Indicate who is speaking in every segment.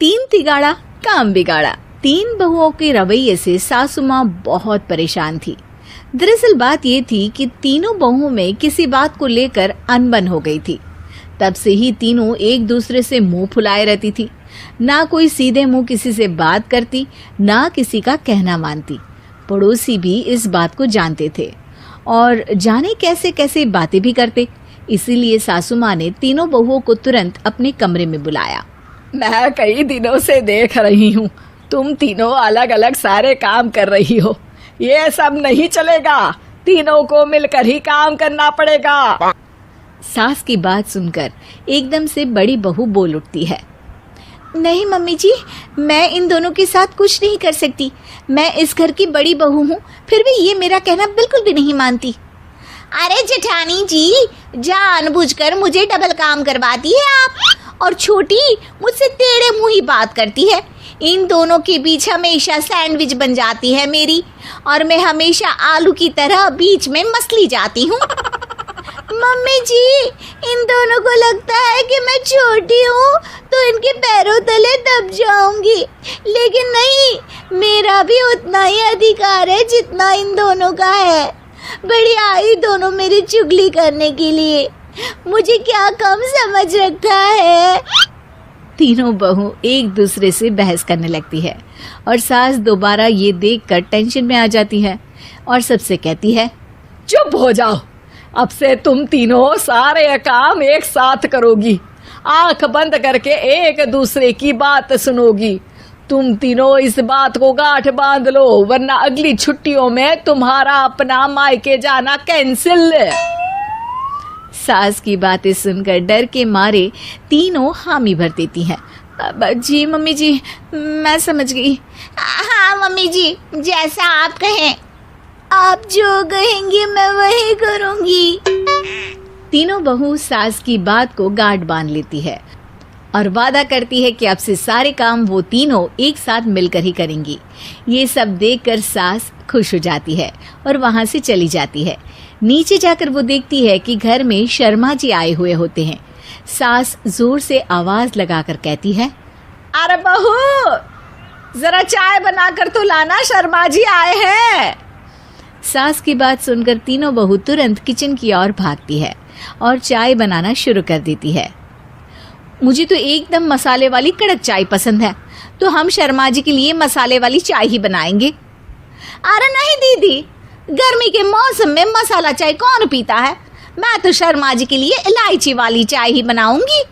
Speaker 1: तीन तिगाड़ा काम बिगाड़ा। तीन बहुओं के रवैये से सासू माँ बहुत परेशान थी। दरअसल बात ये थी कि तीनों बहुओं में किसी बात को लेकर अनबन हो गई थी। तब से ही तीनों एक दूसरे से मुंह फुलाए रहती थी। ना कोई सीधे मुंह किसी से बात करती, ना किसी का कहना मानती। पड़ोसी भी इस बात को जानते थे और जाने कैसे कैसे बातें भी करते। इसीलिए सासू माँ ने तीनों बहुओं को तुरंत अपने कमरे में बुलाया।
Speaker 2: मैं कई दिनों से देख रही हूँ, तुम तीनों अलग अलग सारे काम कर रही हो। ये सब नहीं चलेगा, तीनों को मिलकर ही काम करना पड़ेगा।
Speaker 1: सास की बात सुनकर एकदम से बड़ी बहू बोल उठती है। नहीं मम्मी जी, मैं इन दोनों के साथ कुछ नहीं कर सकती। मैं इस घर की बड़ी बहू हूँ, फिर भी ये मेरा कहना बिल्कुल भी नहीं मानती।
Speaker 3: अरे जेठानी जी, जानबूझकर मुझे डबल काम करवाती है आप, और छोटी मुझसे टेढ़े मुंह ही बात करती है। इन दोनों के बीच हमेशा सैंडविच बन जाती है मेरी, और मैं हमेशा आलू की तरह बीच में मसली जाती हूँ। मम्मी जी, इन दोनों को लगता है कि मैं छोटी हूँ तो इनके पैरों तले दब जाऊंगी, लेकिन नहीं, मेरा भी उतना ही अधिकार है जितना इन दोनों का है। बड़ी आई दोनों मेरी चुगली करने के लिए, मुझे क्या कम समझ रखा है।
Speaker 1: तीनों बहू एक दूसरे से बहस करने लगती है और सास दोबारा ये देखकर टेंशन में आ जाती है और सबसे कहती है,
Speaker 2: चुप हो जाओ, अब से तुम तीनों सारे काम एक साथ करोगी, आंख बंद करके एक दूसरे की बात सुनोगी। तुम तीनों इस बात को गांठ बांध लो, वरना अगली छुट्टियों में तुम्हारा अपना मायके जाना कैंसिल।
Speaker 1: सास की बातें सुनकर डर के मारे तीनों हामी भर देती हैं। जी मम्मी जी, मैं समझ गई।
Speaker 3: हाँ मम्मी जी, जैसा आप कहें, आप जो कहेंगी मैं वही करूंगी।
Speaker 1: तीनों बहू सास की बात को गांठ बांध लेती है और वादा करती है कि अब से सारे काम वो तीनों एक साथ मिलकर ही करेंगी। ये सब देखकर सास खुश हो जाती है और वहां से चली जाती है। नीचे जाकर वो देखती है कि घर में शर्मा जी आए हुए होते हैं। सास जोर से आवाज लगाकर कहती है,
Speaker 2: अरे बहू, जरा चाय बनाकर तो लाना, शर्मा जी आए हैं।
Speaker 1: सास की बात सुनकर तीनों बहू तुरंत किचन की ओर भागती है और चाय बनाना शुरू कर देती है। मुझे तो एकदम मसाले वाली कड़क चाय पसंद है, तो हम शर्मा जी के लिए मसाले वाली चाय ही बनाएंगे।
Speaker 3: अरे नहीं दीदी, गर्मी के मौसम में मसाला चाय कौन पीता है? मैं तो शर्मा जी के लिए इलायची वाली चाय ही बनाऊंगी।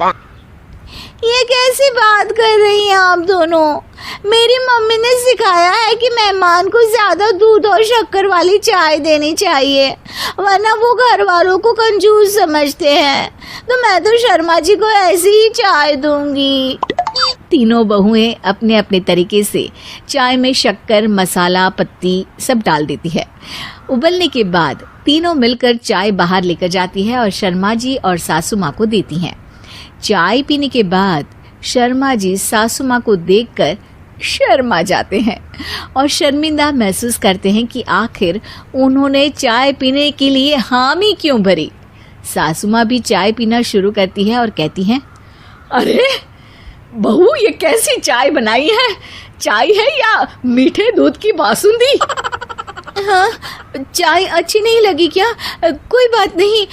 Speaker 3: ये कैसी बात कर रही हैं आप दोनों? मेरी मम्मी ने सिखाया है कि मेहमान को ज्यादा दूध और शक्कर वाली चाय देनी चाहिए, वरना वो घर वालों को कंजूस समझते हैं। तो मैं तो शर्मा जी को ऐसी ही चाय दूंगी।
Speaker 1: तीनों बहुएं अपने अपने तरीके से चाय में शक्कर, मसाला, पत्ती सब डाल देती है। उबलने के बाद तीनों मिलकर चाय बाहर लेकर जाती है और शर्मा जी और सासू माँ को देती हैं। चाय पीने के बाद शर्मा जी सासू माँ को देखकर शर्मा जाते हैं और शर्मिंदा महसूस करते हैं कि आखिर उन्होंने चाय पीने के लिए हामी क्यों भरी। सासू माँ भी चाय पीना शुरू करती है और कहती हैं,
Speaker 2: अरे बहू, ये कैसी चाय बनाई है? चाय है या मीठे दूध की बासुंदी?
Speaker 1: हाँ, चाय अच्छी नहीं लगी क्या? कोई बात नहीं,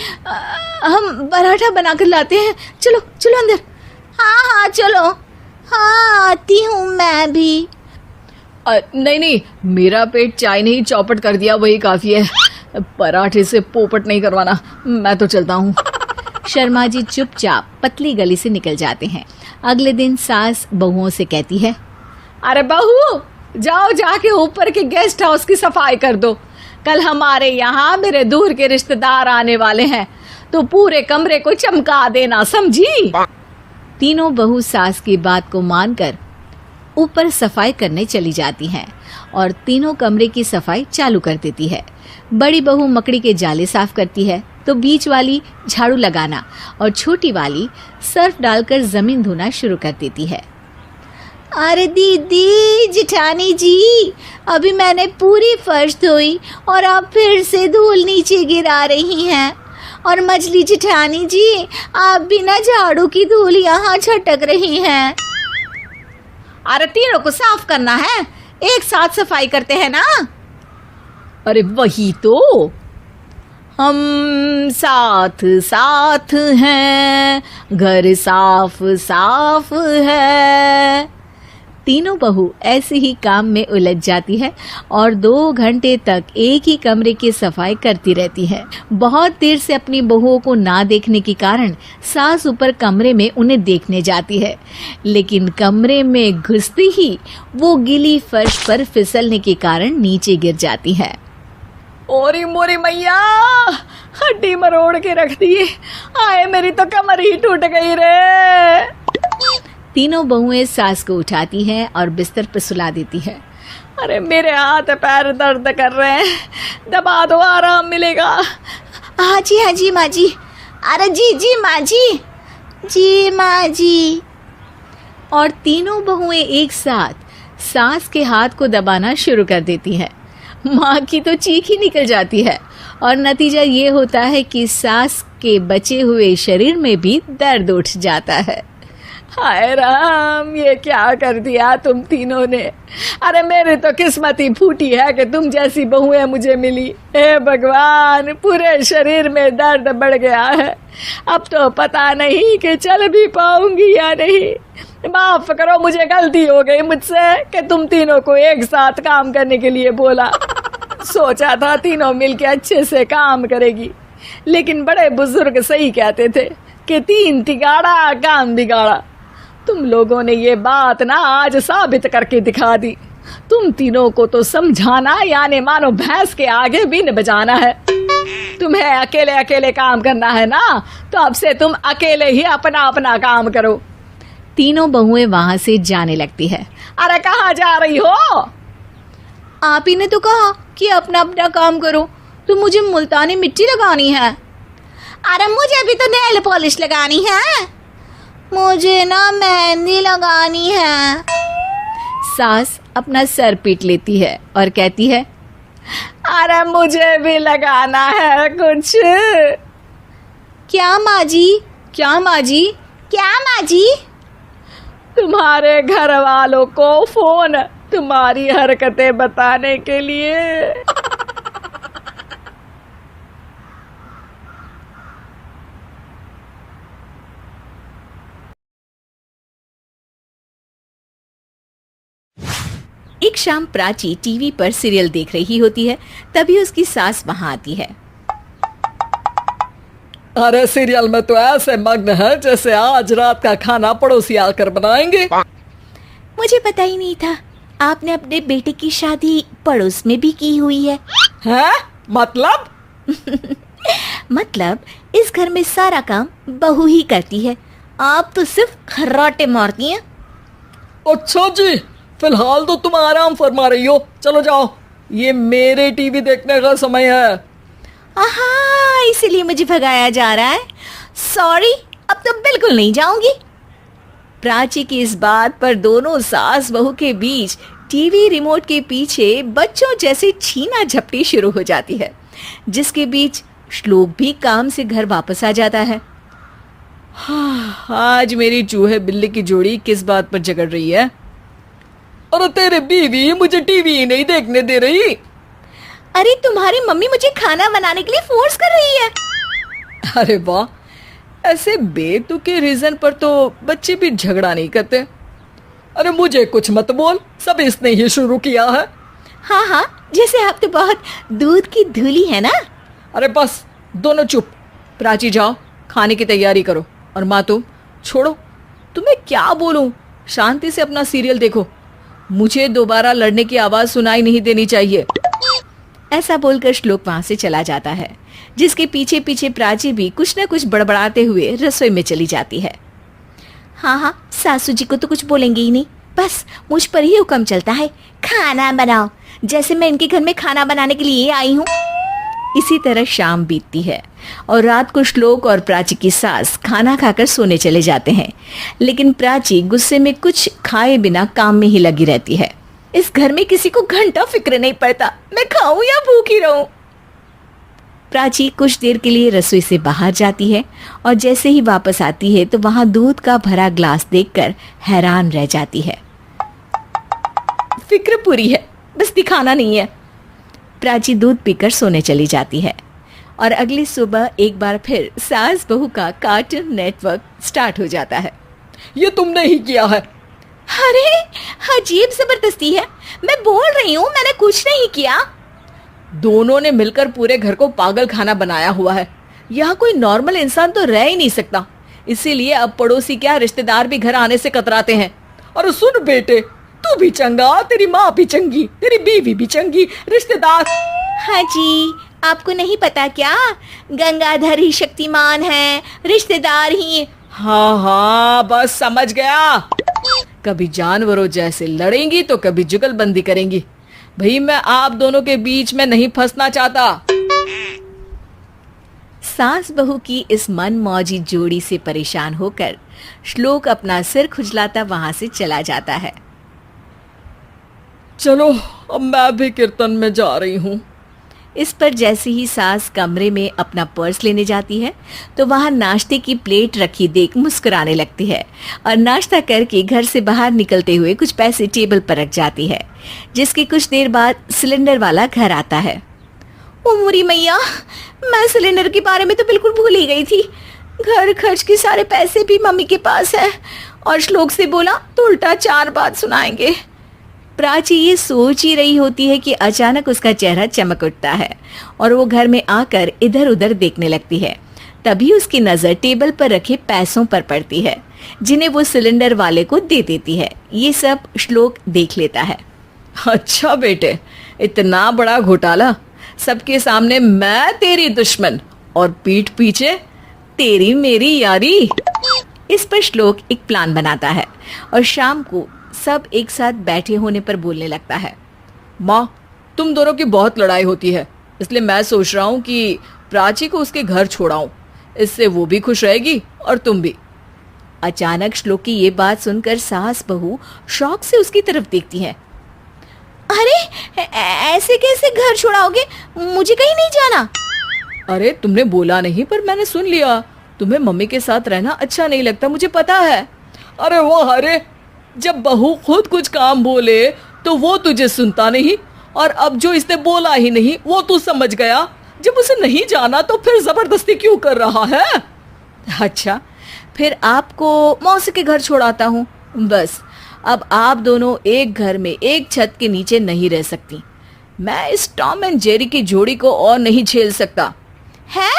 Speaker 1: हम पराठा बनाकर लाते हैं। चलो चलो अंदर।
Speaker 3: हाँ हाँ चलो, हाँ आती हूँ मैं भी।
Speaker 2: नहीं नहीं, मेरा पेट चाय ने ही चौपट कर दिया, वही काफी है। पराठे से पोपट नहीं करवाना, मैं तो चलता हूँ।
Speaker 1: शर्मा जी चुपचाप पतली गली से निकल जाते हैं। अगले दिन सास बहुओं से कहती है,
Speaker 2: अरे बहू, जाओ जाके ऊपर के गेस्ट हाउस की सफाई कर दो। कल हमारे यहाँ मेरे दूर के रिश्तेदार आने वाले हैं, तो पूरे कमरे को चमका देना, समझी?
Speaker 1: तीनों बहू सास की बात को मानकर ऊपर सफाई करने चली जाती हैं और तीनों कमरे की सफाई चालू कर देती है। बड़ी बहू मकड़ी के जाले साफ करती है, तो बीच वाली झाड़ू लगाना और छोटी वाली सर्फ डालकर जमीन धोना शुरू कर देती है।
Speaker 3: अरे दीदी, जेठानी जी, अभी मैंने पूरी फर्श धोई और आप फिर से धूल नीचे गिरा रही हैं। और मछली जेठानी जी, आप बिना झाड़ू की धूल यहाँ छटक रही हैं। अरे तीनों को साफ करना है, एक साथ सफाई करते हैं ना।
Speaker 2: अरे वही तो, हम साथ साथ हैं, घर साफ साफ है।
Speaker 1: तीनों बहू ऐसे ही काम में उलझ जाती है और 2 घंटे तक एक ही कमरे की सफाई करती रहती है। बहुत देर से अपनी बहुओं को ना देखने के कारण सास ऊपर कमरे में उन्हें देखने जाती है, लेकिन कमरे में घुसती ही वो गीली फर्श पर फिसलने के कारण नीचे गिर जाती है।
Speaker 2: ओरी मोरी मैया, हड्डी मरोड़ के रख दी। आए मेरी तो कमर ही टूट गई रे।
Speaker 1: तीनों बहुएं सास को उठाती हैं और बिस्तर पर सुला देती है।
Speaker 2: अरे मेरे हाथ पैर दर्द कर रहे हैं, दबा दो, आराम मिलेगा।
Speaker 3: हाँ जी माँ जी। अरे जी माँ जी माँ जी।
Speaker 1: और तीनों बहुएं एक साथ सास के हाथ को दबाना शुरू कर देती हैं। माँ की तो चीख ही निकल जाती है और नतीजा ये होता है कि सास के बचे हुए शरीर में भी दर्द उठ जाता है।
Speaker 2: हाय राम, ये क्या कर दिया तुम तीनों ने। अरे मेरी तो किस्मत ही फूटी है कि तुम जैसी बहुएं मुझे मिली। हे भगवान, पूरे शरीर में दर्द बढ़ गया है। अब तो पता नहीं कि चल भी पाऊंगी या नहीं। माफ करो, मुझे गलती हो गई मुझसे कि तुम तीनों को एक साथ काम करने के लिए बोला। सोचा था तीनों मिलके अच्छे से काम करेगी, लेकिन बड़े बुजुर्ग सही कहते थे कि 3 तिगाड़ा काम बिगाड़ा। तुम लोगों ने ये बात ना आज साबित करके दिखा दी। तुम तीनों को तो समझाना यानी मानो भैंस के आगे बीन बजाना है। तुम्हें अकेले अकेले काम करना है ना, तो अब से तुम अकेले ही अपना अपना काम करो।
Speaker 1: तीनों बहुएं वहां से जाने लगती है।
Speaker 2: अरे कहाँ जा रही हो?
Speaker 3: आप ही ने तो कहा कि अपना अपना काम तो मुझे मुल्तानी मिट्टी लगानी है। अरे मुझे भी तो नेल पॉलिश लगानी है, मुझे ना मेहंदी लगानी है।
Speaker 1: सास अपना सर पीट लेती है और कहती है,
Speaker 2: अरे मुझे भी लगाना है कुछ।
Speaker 3: क्या माँ जी? क्या माँ जी? क्या माँ जी?
Speaker 2: तुम्हारे घर वालों को फोन तुम्हारी हरकतें बताने के लिए।
Speaker 1: एक शाम प्राची टीवी पर सीरियल देख रही होती है, तभी उसकी सास वहां आती है।
Speaker 2: अरे सीरियल में तो ऐसे मग्न है जैसे आज रात का खाना पड़ोसी आकर बनाएंगे।
Speaker 3: मुझे पता ही नहीं था आपने अपने बेटे की शादी पड़ोस में भी की हुई है।
Speaker 2: हैं? मतलब?
Speaker 3: मतलब इस घर में सारा काम बहू ही करती है, आप तो सिर्फ खर्राटे मारती हैं।
Speaker 2: अच्छा जी, फिलहाल तो तुम आराम फरमा रही हो, चलो जाओ, ये मेरे टीवी देखने का समय है।
Speaker 3: आहा, इसीलिए मुझे भगाया जा रहा है। सॉरी, अब तो बिल्कुल नहीं जाऊंगी।
Speaker 1: प्राची की इस बात पर दोनों सास बहू के बीच टीवी रिमोट के पीछे बच्चों जैसे छीना झपटी शुरू हो जाती है, जिसके बीच श्लोक भी काम से घर वापस आ जाता है। आज मेरी चूहे बिल्ली की जोड़ी किस बात पर झगड़ रही है? अरे तेरे बीवी मुझे टीवी नहीं देखने दे रही।
Speaker 3: अरे तुम्हारी मम्मी मुझे खाना बनाने के लिए फोर्स कर रही है।
Speaker 1: अरे वाह, ऐसे बेतुके रीजन पर तो बच्चे भी झगड़ा नहीं करते।
Speaker 2: अरे मुझे कुछ मत बोल, सब इसने ही शुरू किया है।
Speaker 3: हाँ हाँ, जैसे आप तो बहुत दूध की धूली है ना।
Speaker 2: अरे बस, दोनों चुप।
Speaker 1: प्राची जाओ, खाने की तैयारी करो। और माँ तुम छोड़ो, तुम्हें क्या बोलूं, शांति से अपना सीरियल देखो, मुझे दोबारा लड़ने की आवाज सुनाई नहीं देनी चाहिए। ऐसा बोलकर श्लोक वहां से चला जाता है, जिसके पीछे पीछे प्राची भी कुछ न कुछ बड़बड़ाते हुए रसोई में चली जाती है।
Speaker 3: हाँ हाँ, सासू जी को तो कुछ बोलेंगे ही नहीं, बस मुझ पर ही हुक्म चलता है, खाना बनाओ, जैसे मैं इनके घर में खाना बनाने के लिए आई हूँ।
Speaker 1: इसी तरह शाम बीतती है और रात को श्लोक और प्राची की सास खाना खाकर सोने चले जाते हैं, लेकिन प्राची गुस्से में कुछ खाए बिना काम में ही लगी रहती है।
Speaker 3: इस घर में किसी को घंटा फिक्र नहीं पड़ता, मैं खाऊं या भूखी रहूं।
Speaker 1: प्राची कुछ देर के लिए रसोई से बाहर जाती है और जैसे ही वापस आती है तो वहां दूध का भरा ग्लास देखकर हैरान रह जाती है।
Speaker 2: फिक्र पूरी है, बस दिखाना नहीं है।
Speaker 1: प्राची दूध पीकर सोने चली जाती है और अगली सुबह एक बार फिर सास बहू का कार्टून नेटवर्क स्टार्ट हो जाता है।
Speaker 2: ये तुमने ही किया है।
Speaker 3: अरे अजीब जबरदस्ती है, मैं बोल रही हूँ मैंने कुछ नहीं किया।
Speaker 2: दोनों ने मिलकर पूरे घर को पागल खाना बनाया हुआ है। यहाँ कोई नॉर्मल इंसान तो रह ही नहीं सकता, इसीलिए अब पड़ोसी क्या रिश्तेदार भी घर आने से कतराते हैं। और सुन बेटे, तू भी चंगा, तेरी माँ भी चंगी, तेरी बीवी भी चंगी, रिश्तेदार।
Speaker 3: हाँ जी, आपको नहीं पता क्या, गंगाधर ही शक्तिमान है, रिश्तेदार ही।
Speaker 2: हाँ हाँ, बस समझ गया। कभी जानवरों जैसे लड़ेंगी तो कभी जुगलबंदी करेंगी। भाई मैं आप दोनों के बीच में नहीं फंसना चाहता।
Speaker 1: सास बहू की इस मनमौजी जोड़ी से परेशान होकर श्लोक अपना सिर खुजलाता वहां से चला जाता है।
Speaker 2: चलो अब मैं भी कीर्तन में जा रही हूँ।
Speaker 1: इस पर जैसे ही सास कमरे में अपना पर्स लेने जाती है तो वहां नाश्ते की प्लेट रखी देख मुस्कुराने लगती है और नाश्ता करके घर से बाहर निकलते हुए कुछ पैसे टेबल पर रख जाती है, जिसके कुछ देर बाद सिलेंडर वाला घर आता है।
Speaker 3: ओ मुरी मैया, मैं सिलेंडर के बारे में तो बिल्कुल भूल ही गई थी। घर खर्च के सारे पैसे भी मम्मी के पास है और श्लोक से बोला तो उल्टा 4 बात सुनाएंगे।
Speaker 1: प्राची ये सोच ही रही होती है कि अचानक उसका चेहरा चमक उठता है और वो घर में आकर इधर उधर देखने लगती है। तभी उसकी नजर टेबल पर रखे पैसों पर पड़ती है, जिन्हें वो सिलेंडर वाले को दे देती है। ये सब श्लोक देख लेता है।
Speaker 2: अच्छा बेटे, इतना बड़ा घोटाला, सबके सामने मैं तेरी दुश्मन और पीठ पीछे तेरी मेरी यारी।
Speaker 1: इस पर श्लोक एक प्लान बनाता है और शाम को सब एक साथ बैठे होने पर बोलने लगता है।
Speaker 2: माँ, तुम दोनों की बहुत लड़ाई होती है, इसलिए मैं सोच रहा हूँ कि प्राची को उसके घर छोड़ाऊं। इससे वो भी खुश रहेगी और तुम भी।
Speaker 1: अचानक श्लोक की ये बात सुनकर सास बहू शौक से उसकी तरफ देखती हैं।
Speaker 3: अरे ऐसे कैसे घर छोड़ाओगे, मुझे कहीं नहीं जाना।
Speaker 2: अरे तुमने बोला नहीं पर मैंने सुन लिया, तुम्हें मम्मी के साथ रहना अच्छा नहीं लगता, मुझे पता है। अरे वो अरे, जब बहू खुद कुछ काम बोले तो वो तुझे सुनता नहीं, और अब जो इसने बोला ही नहीं वो तू समझ गया। जब उसे नहीं जाना तो फिर जबरदस्ती क्यों कर रहा है?
Speaker 1: अच्छा, फिर आपको मौसी के घर छोड़ाता हूँ। बस अब आप दोनों एक घर में एक छत के नीचे नहीं रह सकती। मैं इस टॉम एंड जेरी की जोड़ी को और नहीं झेल सकता।
Speaker 3: है?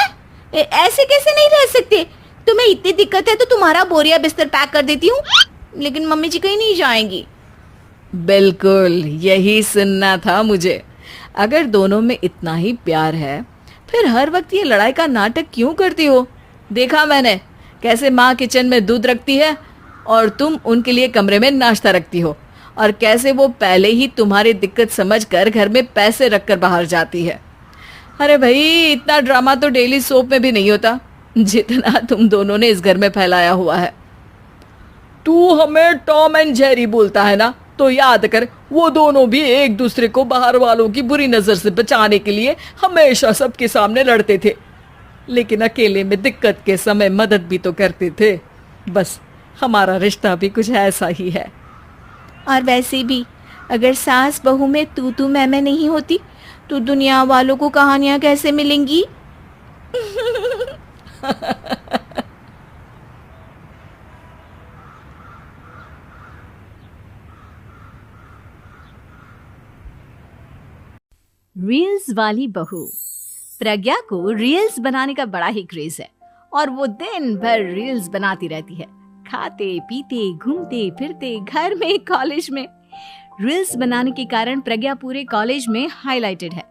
Speaker 3: ऐसे कैसे नहीं रह सकते? तुम्हें इतनी दिक्कत है तो तुम्हारा बोरिया बिस्तर पैक कर देती हूँ, लेकिन मम्मी जी कहीं नहीं जाएंगी।
Speaker 2: बिल्कुल यही सुनना था मुझे। अगर दोनों में इतना ही प्यार है फिर हर वक्त ये लड़ाई का नाटक क्यों करती हो? देखा मैंने कैसे माँ किचन में दूध रखती है और तुम उनके लिए कमरे में नाश्ता रखती हो, और कैसे वो पहले ही तुम्हारी दिक्कत समझकर घर में पैसे रखकर बाहर जाती है। अरे भाई, इतना ड्रामा तो डेली सोप में भी नहीं होता जितना तुम दोनों ने इस घर में फैलाया हुआ है। तू हमें टॉम एंड जेरी बोलता है ना, तो याद कर वो दोनों भी एक दूसरे को बाहर वालों की बुरी नजर से बचाने के लिए हमेशा सबके सामने लड़ते थे, लेकिन अकेले में दिक्कत के समय मदद भी तो करते थे। बस हमारा रिश्ता भी कुछ ऐसा ही है।
Speaker 1: और वैसे भी अगर सास बहू में तू मैं नहीं होती तो दुनिया वालों को कहानियां कैसे मिलेंगी? रील्स वाली बहू। प्रज्ञा को रील्स बनाने का बड़ा ही क्रेज है और वो दिन भर रील्स बनाती रहती है, खाते पीते घूमते फिरते घर में कॉलेज में। रील्स बनाने के कारण प्रज्ञा पूरे कॉलेज में हाईलाइटेड है।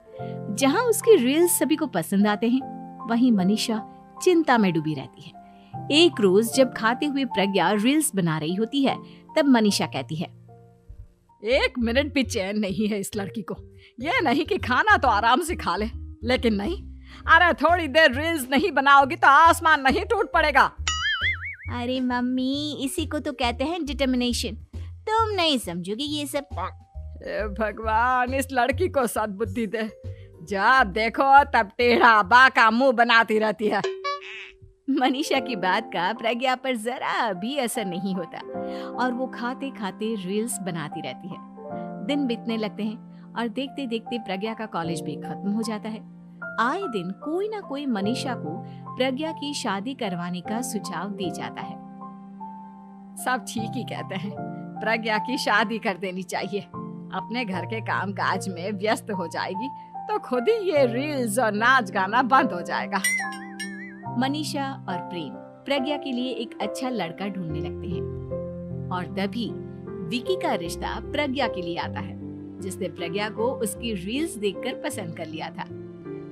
Speaker 1: जहां उसकी रील्स सभी को पसंद आते हैं, वहीं मनीषा चिंता में डूबी रहती है। एक रोज जब खाते हुए प्रज्ञा रील्स बना रही होती है तब मनीषा कहती है,
Speaker 2: 1 मिनट भी चैन नहीं है इस लड़की को। ये नहीं कि खाना तो आराम से खा ले, लेकिन नहीं, अरे थोड़ी देर रील्स नहीं बनाओगी तो आसमान नहीं टूट पड़ेगा।
Speaker 3: अरे मम्मी, इसी को तो कहते हैं डिटर्मिनेशन। तुम नहीं समझोगी ये सब।
Speaker 2: भगवान, इस लड़की को सद्बुद्धि दे। जब देखो तब टेढ़ा बाका मुंह बनाती रहती है।
Speaker 1: मनीषा की बात का प्रज्ञा पर जरा भी असर नहीं होता और वो खाते खाते रील्स बनाती रहती है। दिन बीतने लगते हैं और देखते देखते प्रज्ञा का कॉलेज भी खत्म हो जाता है। आए दिन कोई ना कोई मनीषा को प्रज्ञा की शादी करवाने का सुझाव दी जाता है।
Speaker 2: सब ठीक ही कहते हैं, प्रज्ञा की शादी कर देनी चाहिए। अपने घर के काम काज में व्यस्त हो जाएगी तो खुद ही ये रील्स और नाच गाना बंद हो जाएगा।
Speaker 1: मनीषा और प्रेम प्रज्ञा के लिए एक अच्छा लड़का ढूंढने लगते हैं और तभी विकी का रिश्ता प्रज्ञा के लिए आता है, जिसने प्रज्ञा को उसकी रील्स देखकर पसंद कर लिया था।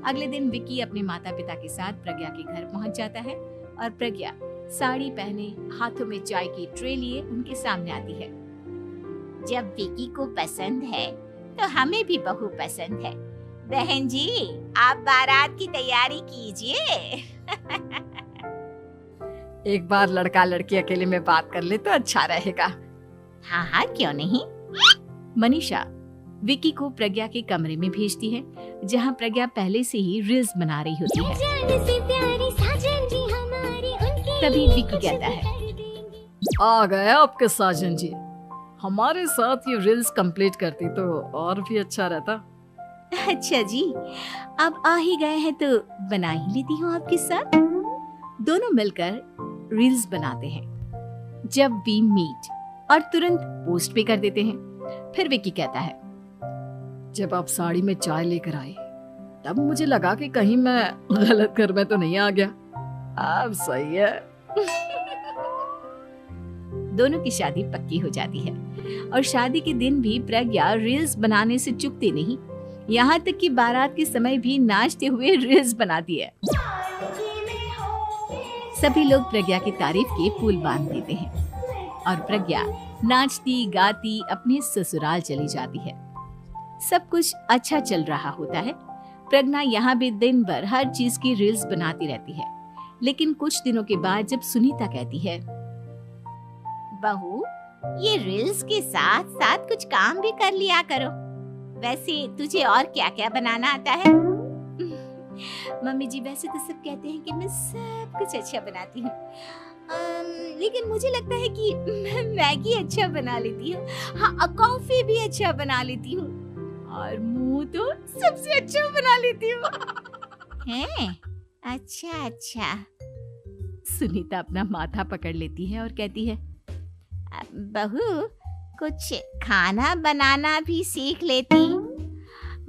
Speaker 1: अगले दिन विकी अपने माता पिता के साथ प्रज्ञा के घर पहुंच जाता है और प्रज्ञा साड़ी पहने हाथों में चाय की ट्रे लिए उनके सामने आती है।
Speaker 3: जब विकी को पसंद है तो हमें भी बहू पसंद है। बहन जी, आप बारात की तैयारी कीजिए।
Speaker 2: एक बार लड़का लड़की अकेले में बात कर ले तो अच्छा रहेगा।
Speaker 3: हाँ हाँ, क्यों नहीं।
Speaker 1: मनीषा विकी को प्रज्ञा के कमरे में भेजती है, जहां प्रज्ञा पहले से ही रील्स बना रही होती है। तभी विकी कहता है,
Speaker 2: आ गए आपके साजन जी, हमारे साथ ये रील्स कंप्लीट करती तो और भी अच्छा रहता।
Speaker 1: अच्छा जी, अब आ ही गए हैं तो बना ही लेती हूँ आपके साथ। दोनों मिलकर रील्स बनाते हैं। जब वी मीट और तुरंत पोस्ट भी कर देते हैं। फिर विकी कहता है,
Speaker 2: जब आप साड़ी में चाय लेकर आए तब मुझे लगा कि कहीं मैं गलत घर में तो नहीं आ गया। अब सही है।
Speaker 1: दोनों की शादी पक्की हो जाती है और शादी के दिन भी प्रज्ञा रील्स बनाने से चूकती नहीं, यहाँ तक कि बारात के समय भी नाचते हुए रील्स बनाती है। सभी लोग प्रज्ञा की तारीफ के पुल बांध देते हैं और प्रज्ञा नाचती गाती अपने ससुराल चली जाती है। सब कुछ अच्छा चल रहा होता है। प्रज्ञा यहाँ भी दिन भर हर चीज की रील्स बनाती रहती है, लेकिन कुछ दिनों के बाद जब सुनीता कहती है,
Speaker 3: बहू, ये रील्स के साथ साथ कुछ काम भी कर लिया करो। वैसे तुझे और क्या क्या बनाना आता है?
Speaker 1: मम्मी जी, वैसे तो सब कहते हैं कि मैं सब कुछ अच्छा बनाती हूँ, लेकिन मुझे लगता है कि मैं मैगी अच्छा बना लेती हूँ। हाँ, कॉफी भी अच्छा बना लेती हूँ और मुंह तो सबसे अच्छा बना लेती हूँ।
Speaker 3: हैं? अच्छा अच्छा।
Speaker 1: सुनीता अपना माथा पकड़ लेती है और कहती है,
Speaker 3: बहू, कुछ खाना बनाना भी सीख लेती।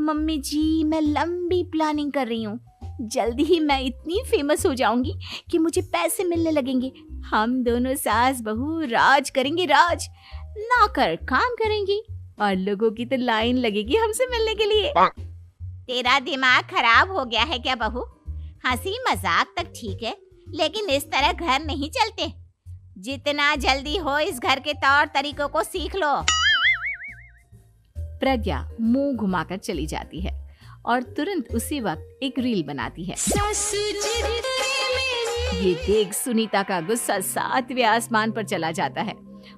Speaker 1: मम्मी जी, मैं लंबी प्लानिंग कर रही हूँ। जल्दी ही मैं इतनी फेमस हो जाऊंगी कि मुझे पैसे मिलने लगेंगे। हम दोनों सास बहू राज करेंगे, राज नौकर काम करेंगी और लोगों की तो लाइन लगेगी हमसे मिलने के लिए।
Speaker 3: तेरा दिमाग खराब हो गया है क्या बहू? हंसी मजाक तक ठीक है, लेकिन इस तरह घर नहीं चलते। जितना जल्दी हो इस घर के तौर तरीकों को सीख लो।
Speaker 1: प्रज्ञा मुंह घुमाकर चली जाती है और तुरंत उसी वक्त एक रील बनाती है। ये देख सुनीता का गुस्सा 7वें आसमान पर चला जाता है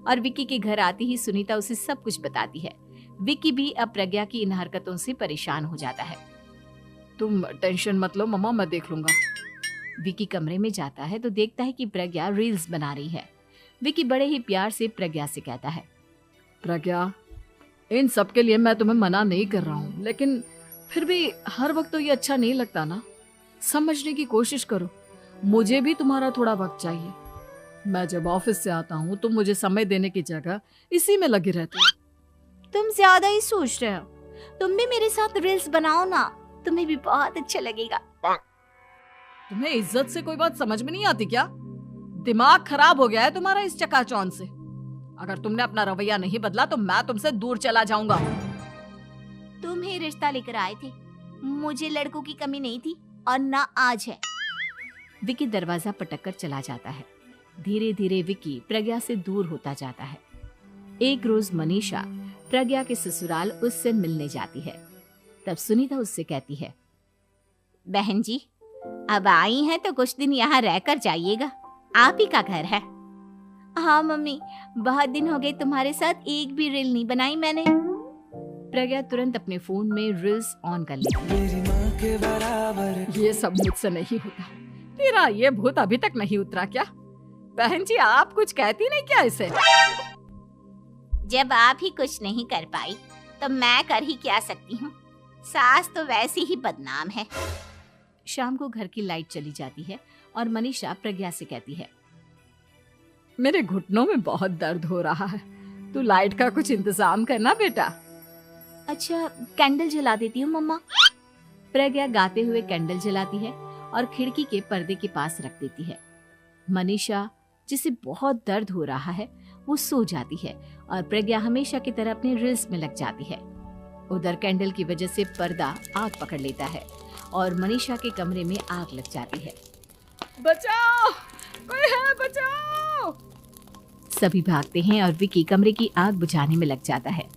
Speaker 1: और विकी के घर आती ही सुनीता उसे सब कुछ बताती है। विकी भी अब प्रज्ञा की इन हरकतों से परेशान हो जाता है।
Speaker 2: तुम टेंशन मत लो मम्मा, मैं देख लूंगा।
Speaker 1: विकी कमरे में जाता है तो देखता है कि प्रज्ञा रील्स बना रही है। विकी बड़े ही प्यार से प्रज्ञा से कहता है,
Speaker 2: प्रज्ञा, इन सब के लिए मैं तुम्हें मना नहीं कर रहा हूँ, लेकिन फिर भी हर वक्त तो ये अच्छा नहीं लगता ना। समझने की कोशिश करो, मुझे भी तुम्हारा थोड़ा वक्त चाहिए। मैं जब ऑफिस से आता हूँ तो मुझे समय देने की जगह इसी में लगी रहती है।
Speaker 1: तुम ज्यादा ही सोच रहे हो। तुम भी मेरे साथ रील्स बनाओ ना, तुम्हें भी बहुत अच्छा लगेगा।
Speaker 2: तुम्हें इज्जत से कोई बात समझ में नहीं आती क्या? दिमाग खराब हो गया है तुम्हारा इस चकाचौंध से। अगर तुमने अपना रवैया नहीं बदला तो मैं तुमसे दूर चला जाऊंगा।
Speaker 3: तुम ही रिश्ता लेकर आए थे, मुझे लड़कों की कमी नहीं थी और ना आज है।
Speaker 1: विकी दरवाजा पटककर चला जाता है। धीरे धीरे विकी प्रज्ञा से दूर होता जाता है। एक रोज मनीषा प्रज्ञा के ससुराल उससे मिलने जाती है। तब सुनीता उससे कहती है,
Speaker 3: बहन जी, अब आई हैं तो कुछ दिन यहाँ रहकर जाइएगा, आप ही का घर है।
Speaker 1: हाँ मम्मी, बहुत दिन हो गए तुम्हारे साथ एक भी रील नहीं बनाई मैंने। प्रज्ञा तुरंत अपने फोन में रील्स ऑन कर लेती है।
Speaker 2: ये सब मुझसे नहीं होता। तेरा ये भूत अभी तक नहीं उतरा क्या? बहन जी, आप कुछ कहती नहीं क्या इसे?
Speaker 3: जब आप ही कुछ नहीं कर पाई तो मैं कर ही क्या सकती हूँ, सास तो वैसी ही बदनाम है।
Speaker 1: शाम को घर की लाइट चली जाती है और मनीषा प्रज्ञा से कहती है,
Speaker 2: मेरे घुटनों में बहुत दर्द हो रहा है, तू लाइट का कुछ इंतजाम करना बेटा।
Speaker 1: अच्छा कैंडल जला देती हूँ मम्मा। प्रज्ञा गाते हुए कैंडल जलाती है और खिड़की के पर्दे के पास रख देती है। मनीषा जिसे बहुत दर्द हो रहा है वो सो जाती है और प्रज्ञा हमेशा की तरह अपने रील्स में लग जाती है। उधर कैंडल की वजह से पर्दा आग पकड़ लेता है और मनीषा के कमरे में आग लग जाती है।
Speaker 2: बचाओ, कोई है, बचाओ।
Speaker 1: सभी भागते हैं और विकी कमरे की आग बुझाने में लग जाता है,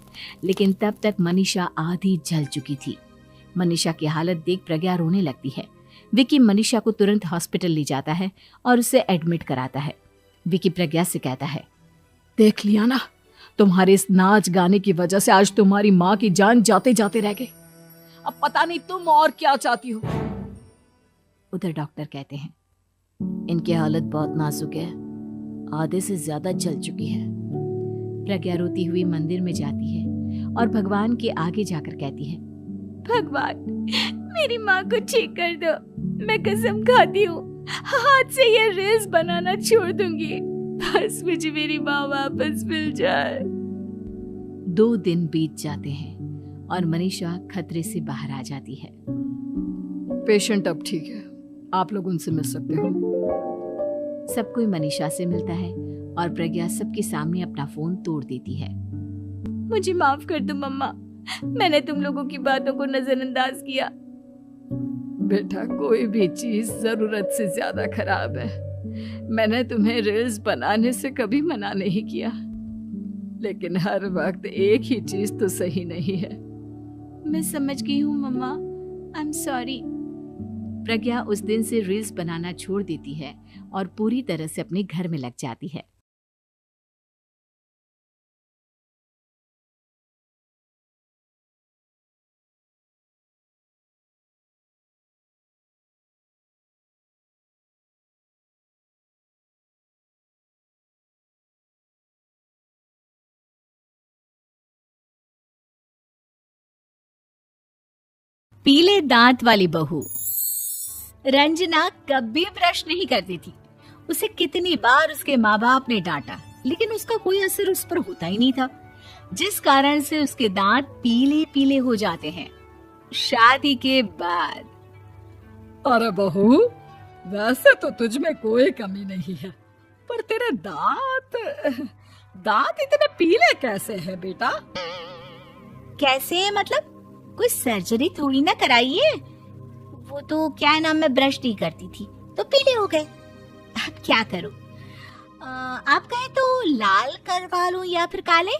Speaker 1: लेकिन तब तक मनीषा आधी जल चुकी थी। मनीषा की हालत देख प्रज्ञा रोने लगती है। विकी मनीषा को तुरंत हॉस्पिटल ले जाता है और उसे एडमिट कराता है। विकी प्रज्ञा से कहता है,
Speaker 2: देख लिया ना, तुम्हारे इस नाच गाने की वजह से आज तुम्हारी माँ की जान जाते जाते रह गई। अब पता नहीं तुम और क्या चाहती हो।
Speaker 1: उधर डॉक्टर कहते हैं, इनकी हालत बहुत नाजुक है, आधे से ज्यादा जल चुकी है। प्रज्ञा रोती हुई मंदिर में जाती है और भगवान के आगे जाकर कहती है,
Speaker 3: भगवान मेरी माँ को ठीक कर दो, मैं कसम खाती हूँ हाथ से ये रील्स बनाना छोड़ दूंगी, बस मुझे मेरी माँ वापस मिल जाए।
Speaker 1: 2 दिन बीत जाते हैं और मनीषा खतरे से बाहर आ जाती है।
Speaker 2: पेशेंट अब ठीक है, आप लोग उनसे मिल सकते हो।
Speaker 1: सब कोई मनीषा से मिलता है और प्रज्ञा सबके सामने अपना फोन तोड़ देती है।
Speaker 3: मुझे माफ कर दो मम्मा, मैंने तुम लोगों की बातों को नजरअंदाज किया।
Speaker 2: बेटा कोई भी चीज जरूरत से ज्यादा खराब है। मैंने तुम्हें रील्स बनाने से कभी मना नहीं किया, लेकिन हर वक्त एक ही चीज तो सही नहीं है।
Speaker 3: मैं समझ गई हूँ मम्मा, आई एम सॉरी।
Speaker 1: प्रज्ञा उस दिन से रील्स बनाना छोड़ देती है और पूरी तरह से अपने घर में लग जाती है। पीले दांत वाली बहू। रंजना कभी ब्रश नहीं करती थी। उसे कितनी बार उसके माँ बाप ने डांटा, लेकिन उसका कोई असर उस पर होता ही नहीं था, जिस कारण से उसके दांत पीले पीले हो जाते हैं। शादी के बाद
Speaker 2: अरे बहू, वैसे तो तुझ में कोई कमी नहीं है, पर तेरे दांत इतने पीले कैसे हैं बेटा?
Speaker 3: कैसे मतलब? कोई सर्जरी थोड़ी ना कराइए, वो तो क्या नाम, मैं ब्रश नहीं करती थी तो पीले हो गए। अब क्या करूं? आप कहें तो लाल करवा लूं या फिर काले?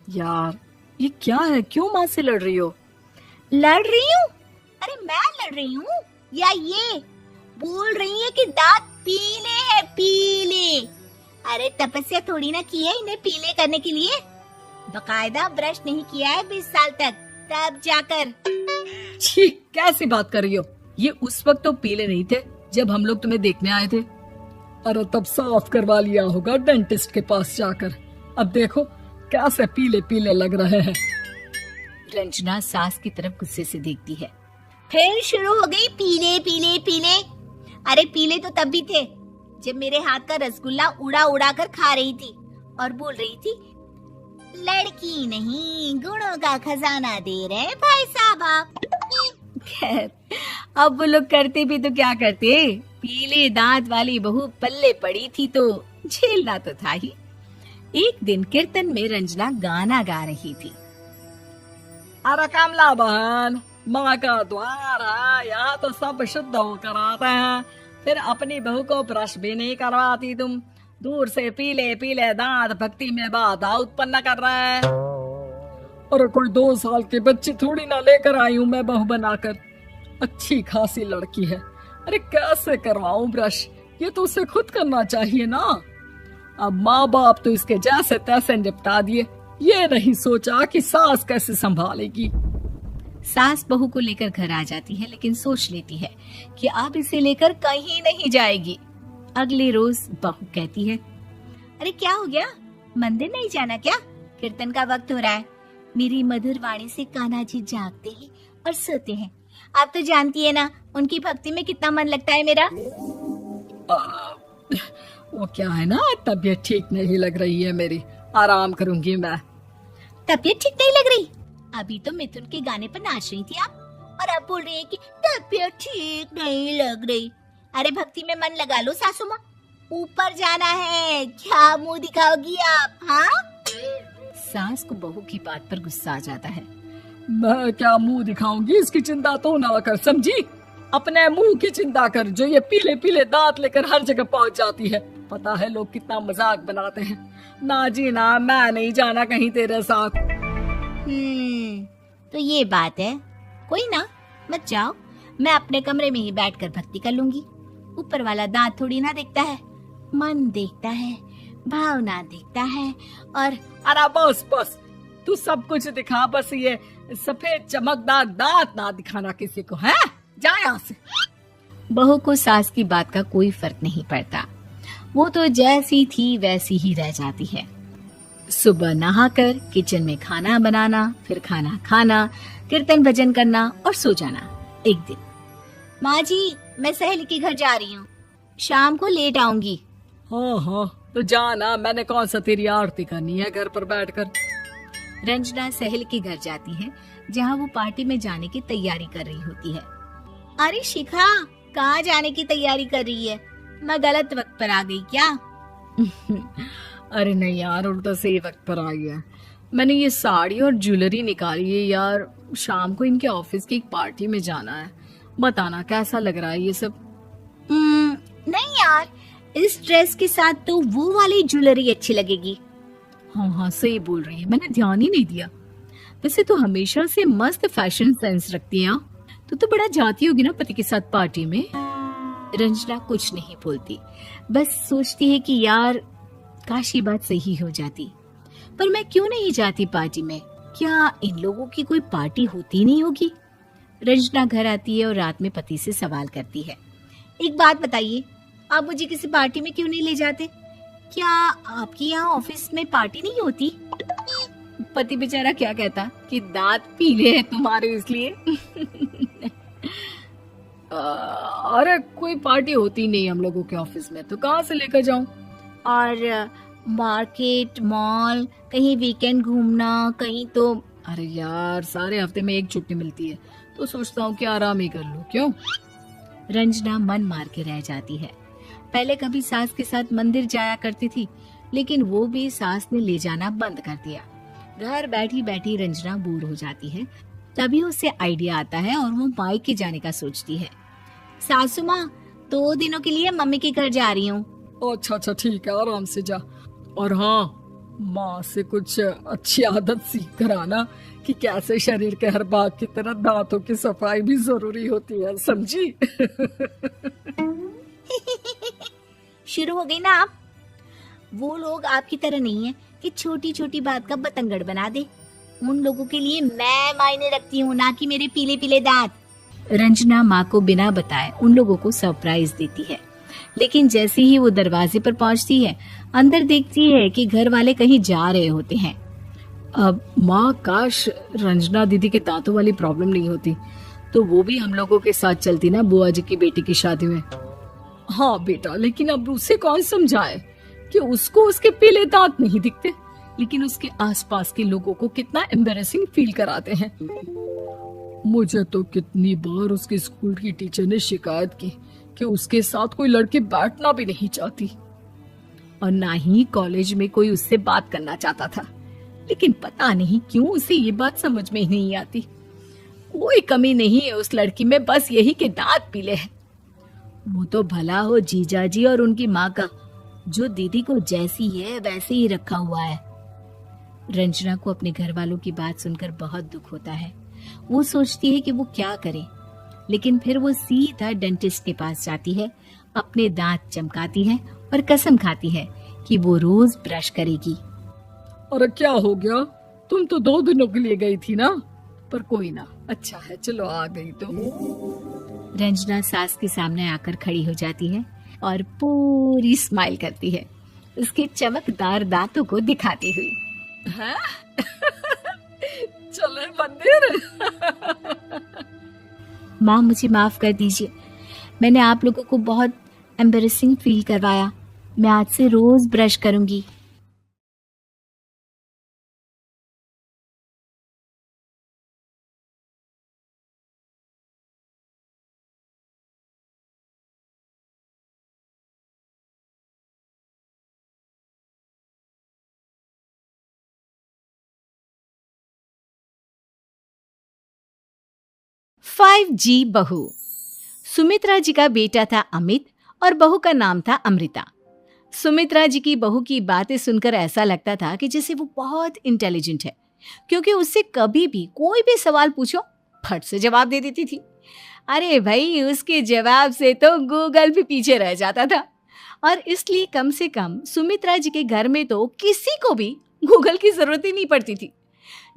Speaker 2: यार ये क्या है, क्यों माँ से लड़ रही हो?
Speaker 3: लड़ रही हूँ? अरे मैं लड़ रही हूँ या ये बोल रही है कि दांत पीले हैं, पीले? अरे तपस्या थोड़ी ना की है इन्हें पीले करने के लिए, बकायदा ब्रश नहीं किया है 20 साल तक, तब जाकर।
Speaker 2: छी, कैसी बात कर रही हो? ये उस वक्त तो पीले नहीं थे जब हम लोग तुम्हें देखने आए थे। अरे तब साफ करवा लिया होगा डेंटिस्ट के पास जाकर। अब देखो कैसे पीले पीले लग रहे हैं।
Speaker 1: रंजना सास की तरफ गुस्से से देखती है।
Speaker 3: फिर शुरू हो गई पीले पीले पीले। अरे पीले तो तब भी थे जब मेरे हाथ का रसगुल्ला उड़ा उड़ा कर खा रही थी और बोल रही थी, लड़की नहीं गुणों का खजाना दे रहे भाई साहब आप।
Speaker 1: खैर अब वो लोग करते भी तो क्या करते, पीले दांत वाली बहू पल्ले पड़ी थी तो झेलना तो था ही। एक दिन कीर्तन में रंजना गाना गा रही थी।
Speaker 2: अरे कमला बहन, माँ का द्वार है, यहाँ तो सब शुद्ध होकर आते हैं, फिर अपनी बहू को ब्रश भी नहीं करवाती तुम। दूर से पीले पीले दांत भक्ति में बाधा उत्पन्न कर रहे हैं। और कोई 2 साल के बच्चे थोड़ी ना लेकर आई हूँ मैं बहू बनाकर। अच्छी खासी लड़की है, अरे कैसे करवाऊं ब्रश? ये तो उसे खुद करना चाहिए ना। अब माँ बाप तो इसके जैसे तैसे निपटा दिए, ये नहीं सोचा कि सास कैसे संभालेगी।
Speaker 1: सास बहू को लेकर घर आ जाती है, लेकिन सोच लेती है कि अब इसे लेकर कहीं नहीं जाएगी। अगले रोज बहू कहती है,
Speaker 3: अरे क्या हो गया, मंदिर नहीं जाना क्या? कीर्तन का वक्त हो रहा है, मेरी मधुर वाणी से कान्हा जी जागते हैं और सोते हैं। आप तो जानती है ना उनकी भक्ति में कितना मन लगता है मेरा।
Speaker 2: वो क्या है ना, तबीयत ठीक नहीं लग रही है मेरी, आराम करूंगी मैं।
Speaker 3: तबीयत ठीक नहीं लग रही? अभी तो मिथुन के गाने पर नाच रही थी आप, और अब बोल रही है कि तबीयत ठीक नहीं लग रही। अरे भक्ति में मन लगा लो सासू माँ, ऊपर जाना है, क्या मुंह दिखाओगी आप? हाँ,
Speaker 1: सास को बहू की बात पर गुस्सा आ जाता है।
Speaker 2: मैं क्या मुंह दिखाऊंगी, इसकी चिंता तो ना कर, समझी? अपने मुंह की चिंता कर, जो ये पीले पीले दांत लेकर हर जगह पहुंच जाती है। पता है लोग कितना मजाक बनाते हैं। ना जी ना, मैं नहीं जाना कहीं तेरे साथ।
Speaker 3: तो ये बात है। कोई ना, मत जाओ, मैं अपने कमरे में ही बैठकर भक्ति कर लूंगी। ऊपर वाला दांत थोड़ी ना देखता है, मन देखता है, भावना देखता है। और
Speaker 2: अरे बस बस, तू सब कुछ दिखा, बस ये सफेद चमकदार दांत ना दिखाना किसी को, है? जा यहाँ से।
Speaker 1: बहू को सास की बात का कोई फर्क नहीं पड़ता, वो तो जैसी थी वैसी ही रह जाती है। सुबह नहाकर किचन में खाना बनाना, फिर खाना खाना, कीर्तन भजन करना और सो जाना। एक दिन,
Speaker 3: माँ जी, मैं सहेली के घर जा रही हूँ, शाम को लेट आऊंगी।
Speaker 2: हाँ, तो जाना, मैंने कौन सा तेरी आरती करनी है घर पर बैठकर।
Speaker 1: रंजना सहल के घर जाती है, जहाँ वो पार्टी में जाने की तैयारी कर रही होती है।
Speaker 3: अरे शिखा, कहाँ जाने की तैयारी कर रही है? मैं गलत वक्त पर आ गई क्या?
Speaker 2: अरे नहीं यार, उल्टा सही वक्त पर आई है। मैंने ये साड़ी और ज्वेलरी निकाली है यार, शाम को इनके ऑफिस की एक पार्टी में जाना है। बताना कैसा लग रहा है ये सब?
Speaker 3: नहीं यार, इस ड्रेस के साथ तो वो वाली ज्वेलरी अच्छी लगेगी।
Speaker 1: हाँ, सही बोल रही है, मैंने ध्यान ही नहीं दिया। वैसे तो हमेशा से मस्त फैशन सेंस रखती है। तो बड़ा जाती होगी ना पति के साथ पार्टी में। रंजना कुछ नहीं बोलती, बस सोचती है कि यार काश ये बात सही हो जाती, पर मैं क्यों नहीं जाती पार्टी में? क्या इन लोगों की कोई पार्टी होती नहीं होगी? रंजना घर आती है और रात में पति से सवाल करती है।
Speaker 3: एक बात बताइए, आप मुझे किसी पार्टी में क्यों नहीं ले जाते? क्या आपके यहाँ ऑफिस में पार्टी नहीं होती?
Speaker 1: पति बेचारा क्या कहता कि दांत पीले हैं तुम्हारे इसलिए।
Speaker 2: अरे कोई पार्टी होती नहीं हम लोगों के ऑफिस में, तो कहाँ से लेकर जाऊं?
Speaker 3: और मार्केट, मॉल, कहीं वीकेंड घूमना, कहीं तो।
Speaker 2: अरे यार, सारे हफ्ते में एक छुट्टी मिलती है, तो सोचता हूँ कि आराम ही कर लूं। क्यों?
Speaker 1: रंजना मन मार के रह जाती है। पहले कभी सास के साथ मंदिर जाया करती थी, लेकिन वो भी सास ने ले जाना बंद कर दिया। घर बैठी बैठी रंजना बोर हो जाती है। तभी उसे आइडिया आता है और वो मायके जाने का सोचती है।
Speaker 3: सासू माँ, 2 दिनों के लिए मम्मी के घर जा रही हूँ।
Speaker 2: अच्छा ठीक है, आराम से जा। और हाँ, माँ से कुछ अच्छी आदत सीख कर आना कि कैसे शरीर के हर भाग की तरह दांतों की सफाई भी जरूरी होती है, समझी?
Speaker 3: शुरू हो गई ना आप? वो लोग आपकी तरह नहीं है कि छोटी छोटी बात का बतंगड़ बना दे। उन लोगों के लिए मैं मायने रखती हूँ, ना कि मेरे पीले पीले दांत।
Speaker 1: रंजना माँ को बिना बताए उन लोगों को सरप्राइज देती है, लेकिन जैसे ही वो दरवाजे पर पहुंचती है, अंदर देखती है कि घर वाले कहीं जा रहे होते हैं।
Speaker 2: अब माँ, काश रंजना दीदी के दांतों वाली प्रॉब्लम नहीं होती, तो वो भी हम लोगों के साथ चलती ना बुआ जी की बेटी की शादी में। हाँ बेटा, लेकिन अब उसे कौन समझाए कि उसको उसके पीले दांत नहीं दिखते, लेकिन उसके आसपास के लोगों को कितना एम्बैरेसिंग फील कराते हैं। मुझे तो कितनी बार उसके स्कूल की टीचर ने शिकायत की कि उसके साथ कोई लड़की बैठना भी नहीं चाहती,
Speaker 1: और ना ही कॉलेज में कोई उससे बात करना चाहता था। लेकिन पता नहीं क्यों उसे ये बात समझ में ही नहीं आती। कोई कमी नहीं है उस लड़की में, बस यही कि दांत पीले हैं। वो तो भला हो जीजा जी और उनकी माँ का, जो दीदी को जैसी है वैसे ही रखा हुआ है। रंजना को अपने घर वालों की बात सुनकर बहुत दुख होता है। वो सोचती है कि वो क्या करे, लेकिन फिर वो सीधा डेंटिस्ट के पास जाती है, अपने दांत चमकाती है और कसम खाती है कि वो रोज ब्रश करेगी।
Speaker 2: और क्या हो गया? तुम तो 2 दिनों के लिए गई थी ना, पर कोई ना, अच्छा है, चलो आ गई तो।
Speaker 1: रंजना सास के सामने आकर खड़ी हो जाती है और पूरी स्माइल करती है, उसके चमकदार दांतों को दिखाती हुई।
Speaker 2: चले मंदिर।
Speaker 1: माँ मुझे माफ कर दीजिए, मैंने आप लोगों को बहुत एम्बेरसिंग फील करवाया। मैं आज से रोज ब्रश करूंगी। फाइव जी बहू। सुमित्रा जी का बेटा था अमित और बहू का नाम था अमृता। सुमित्रा जी की बहू की बातें सुनकर ऐसा लगता था कि जैसे वो बहुत इंटेलिजेंट है, क्योंकि उससे कभी भी कोई भी सवाल पूछो फट से जवाब दे देती थी। अरे भाई, उसके जवाब से तो गूगल भी पीछे रह जाता था। और इसलिए कम से कम सुमित्रा जी के घर में तो किसी को भी गूगल की जरूरत ही नहीं पड़ती थी।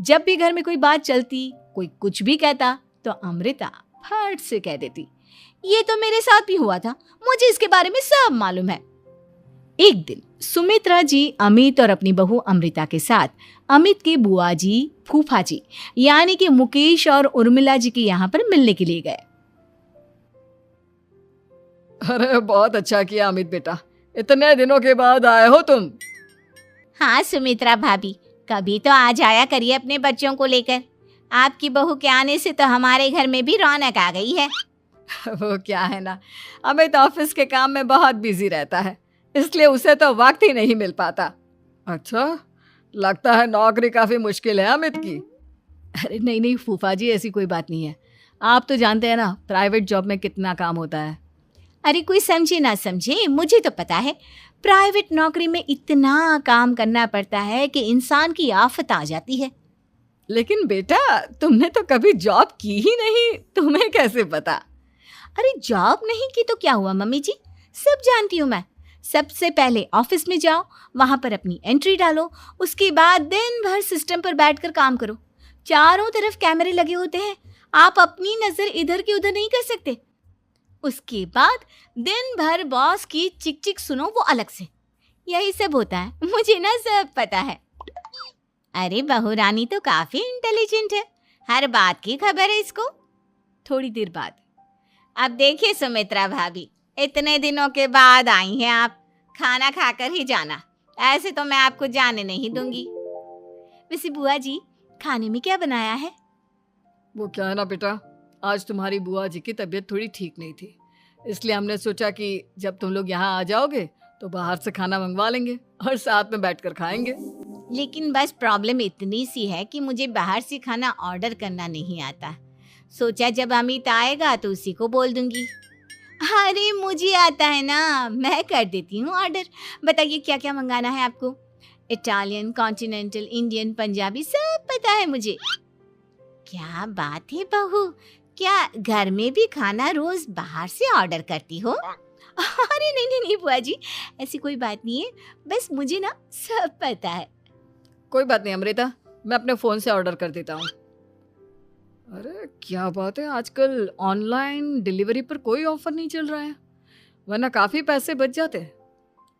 Speaker 1: जब भी घर में कोई बात चलती, कोई कुछ भी कहता, तो अमृता फट से कह देती, ये तो मेरे साथ भी हुआ था, मुझे इसके बारे में सब मालूम है। एक दिन सुमित्रा जी अमित और अपनी बहू अमृता के साथ अमित के बुआ जी, फूफा जी यानी कि मुकेश और उर्मिला जी के यहाँ पर मिलने के लिए गए।
Speaker 2: अरे बहुत अच्छा किया अमित बेटा, इतने दिनों के बाद आए हो तुम।
Speaker 3: हाँ सुमित्रा भाभी, कभी तो आ जाया करिए अपने बच्चों को लेकर। आपकी बहू के आने से तो हमारे घर में भी रौनक आ गई है।
Speaker 2: वो क्या है ना, अमित ऑफिस के काम में बहुत बिजी रहता है, इसलिए उसे तो वक्त ही नहीं मिल पाता। अच्छा, लगता है नौकरी काफी मुश्किल है अमित की।
Speaker 1: अरे नहीं नहीं फूफा जी, ऐसी कोई बात नहीं है। आप तो जानते हैं ना प्राइवेट जॉब में कितना काम होता है।
Speaker 3: अरे कोई समझे ना समझे, मुझे तो पता है प्राइवेट नौकरी में इतना काम करना पड़ता है कि इंसान की आफत आ जाती है।
Speaker 2: लेकिन बेटा, तुमने तो कभी जॉब की ही नहीं, तुम्हें कैसे पता?
Speaker 3: अरे जॉब नहीं की तो क्या हुआ मम्मी जी, सब जानती हूँ मैं। सबसे पहले ऑफिस में जाओ, वहां पर अपनी एंट्री डालो, उसके बाद दिन भर सिस्टम पर बैठकर काम करो। चारों तरफ कैमरे लगे होते हैं, आप अपनी नजर इधर की उधर नहीं कर सकते। उसके बाद दिन भर बॉस की चिक चिक सुनो, वो अलग से। यही सब होता है, मुझे ना सब पता है। अरे बहू रानी तो काफी इंटेलिजेंट है, हर बात की खबर है इसको।
Speaker 1: थोड़ी देर बाद,
Speaker 3: अब देखिए सुमित्रा भाभी, इतने दिनों के बाद आई हैं आप, खाना खाकर ही जाना, ऐसे तो मैं आपको जाने नहीं दूंगी।
Speaker 1: वैसे बुआ जी, खाने में क्या बनाया है?
Speaker 2: वो क्या है ना बेटा, आज तुम्हारी बुआ जी की तबीयत थोड़ी ठीक नहीं थी, इसलिए हमने सोचा कि जब तुम लोग यहाँ आ जाओगे तो बाहर से खाना मंगवा लेंगे और साथ में बैठकर खाएंगे।
Speaker 3: लेकिन बस प्रॉब्लम इतनी सी है कि मुझे बाहर से खाना ऑर्डर करना नहीं आता। सोचा जब अमित आएगा तो उसी को बोल दूंगी। अरे मुझे आता है ना, मैं कर देती हूँ ऑर्डर। बताइए क्या क्या मंगाना है आपको? इटालियन, कॉन्टिनेंटल, इंडियन, पंजाबी, सब पता है मुझे। क्या बात है बहू, क्या घर में भी खाना रोज बाहर से ऑर्डर करती हो? अरे नहीं नहीं नहीं बुआ जी, ऐसी कोई बात नहीं है, बस मुझे ना सब पता है।
Speaker 2: कोई बात नहीं अमृता, मैं अपने फोन से ऑर्डर कर देता हूँ। अरे क्या बात है, आजकल ऑनलाइन डिलीवरी पर कोई ऑफर नहीं चल रहा है, वरना काफी पैसे बच जाते हैं।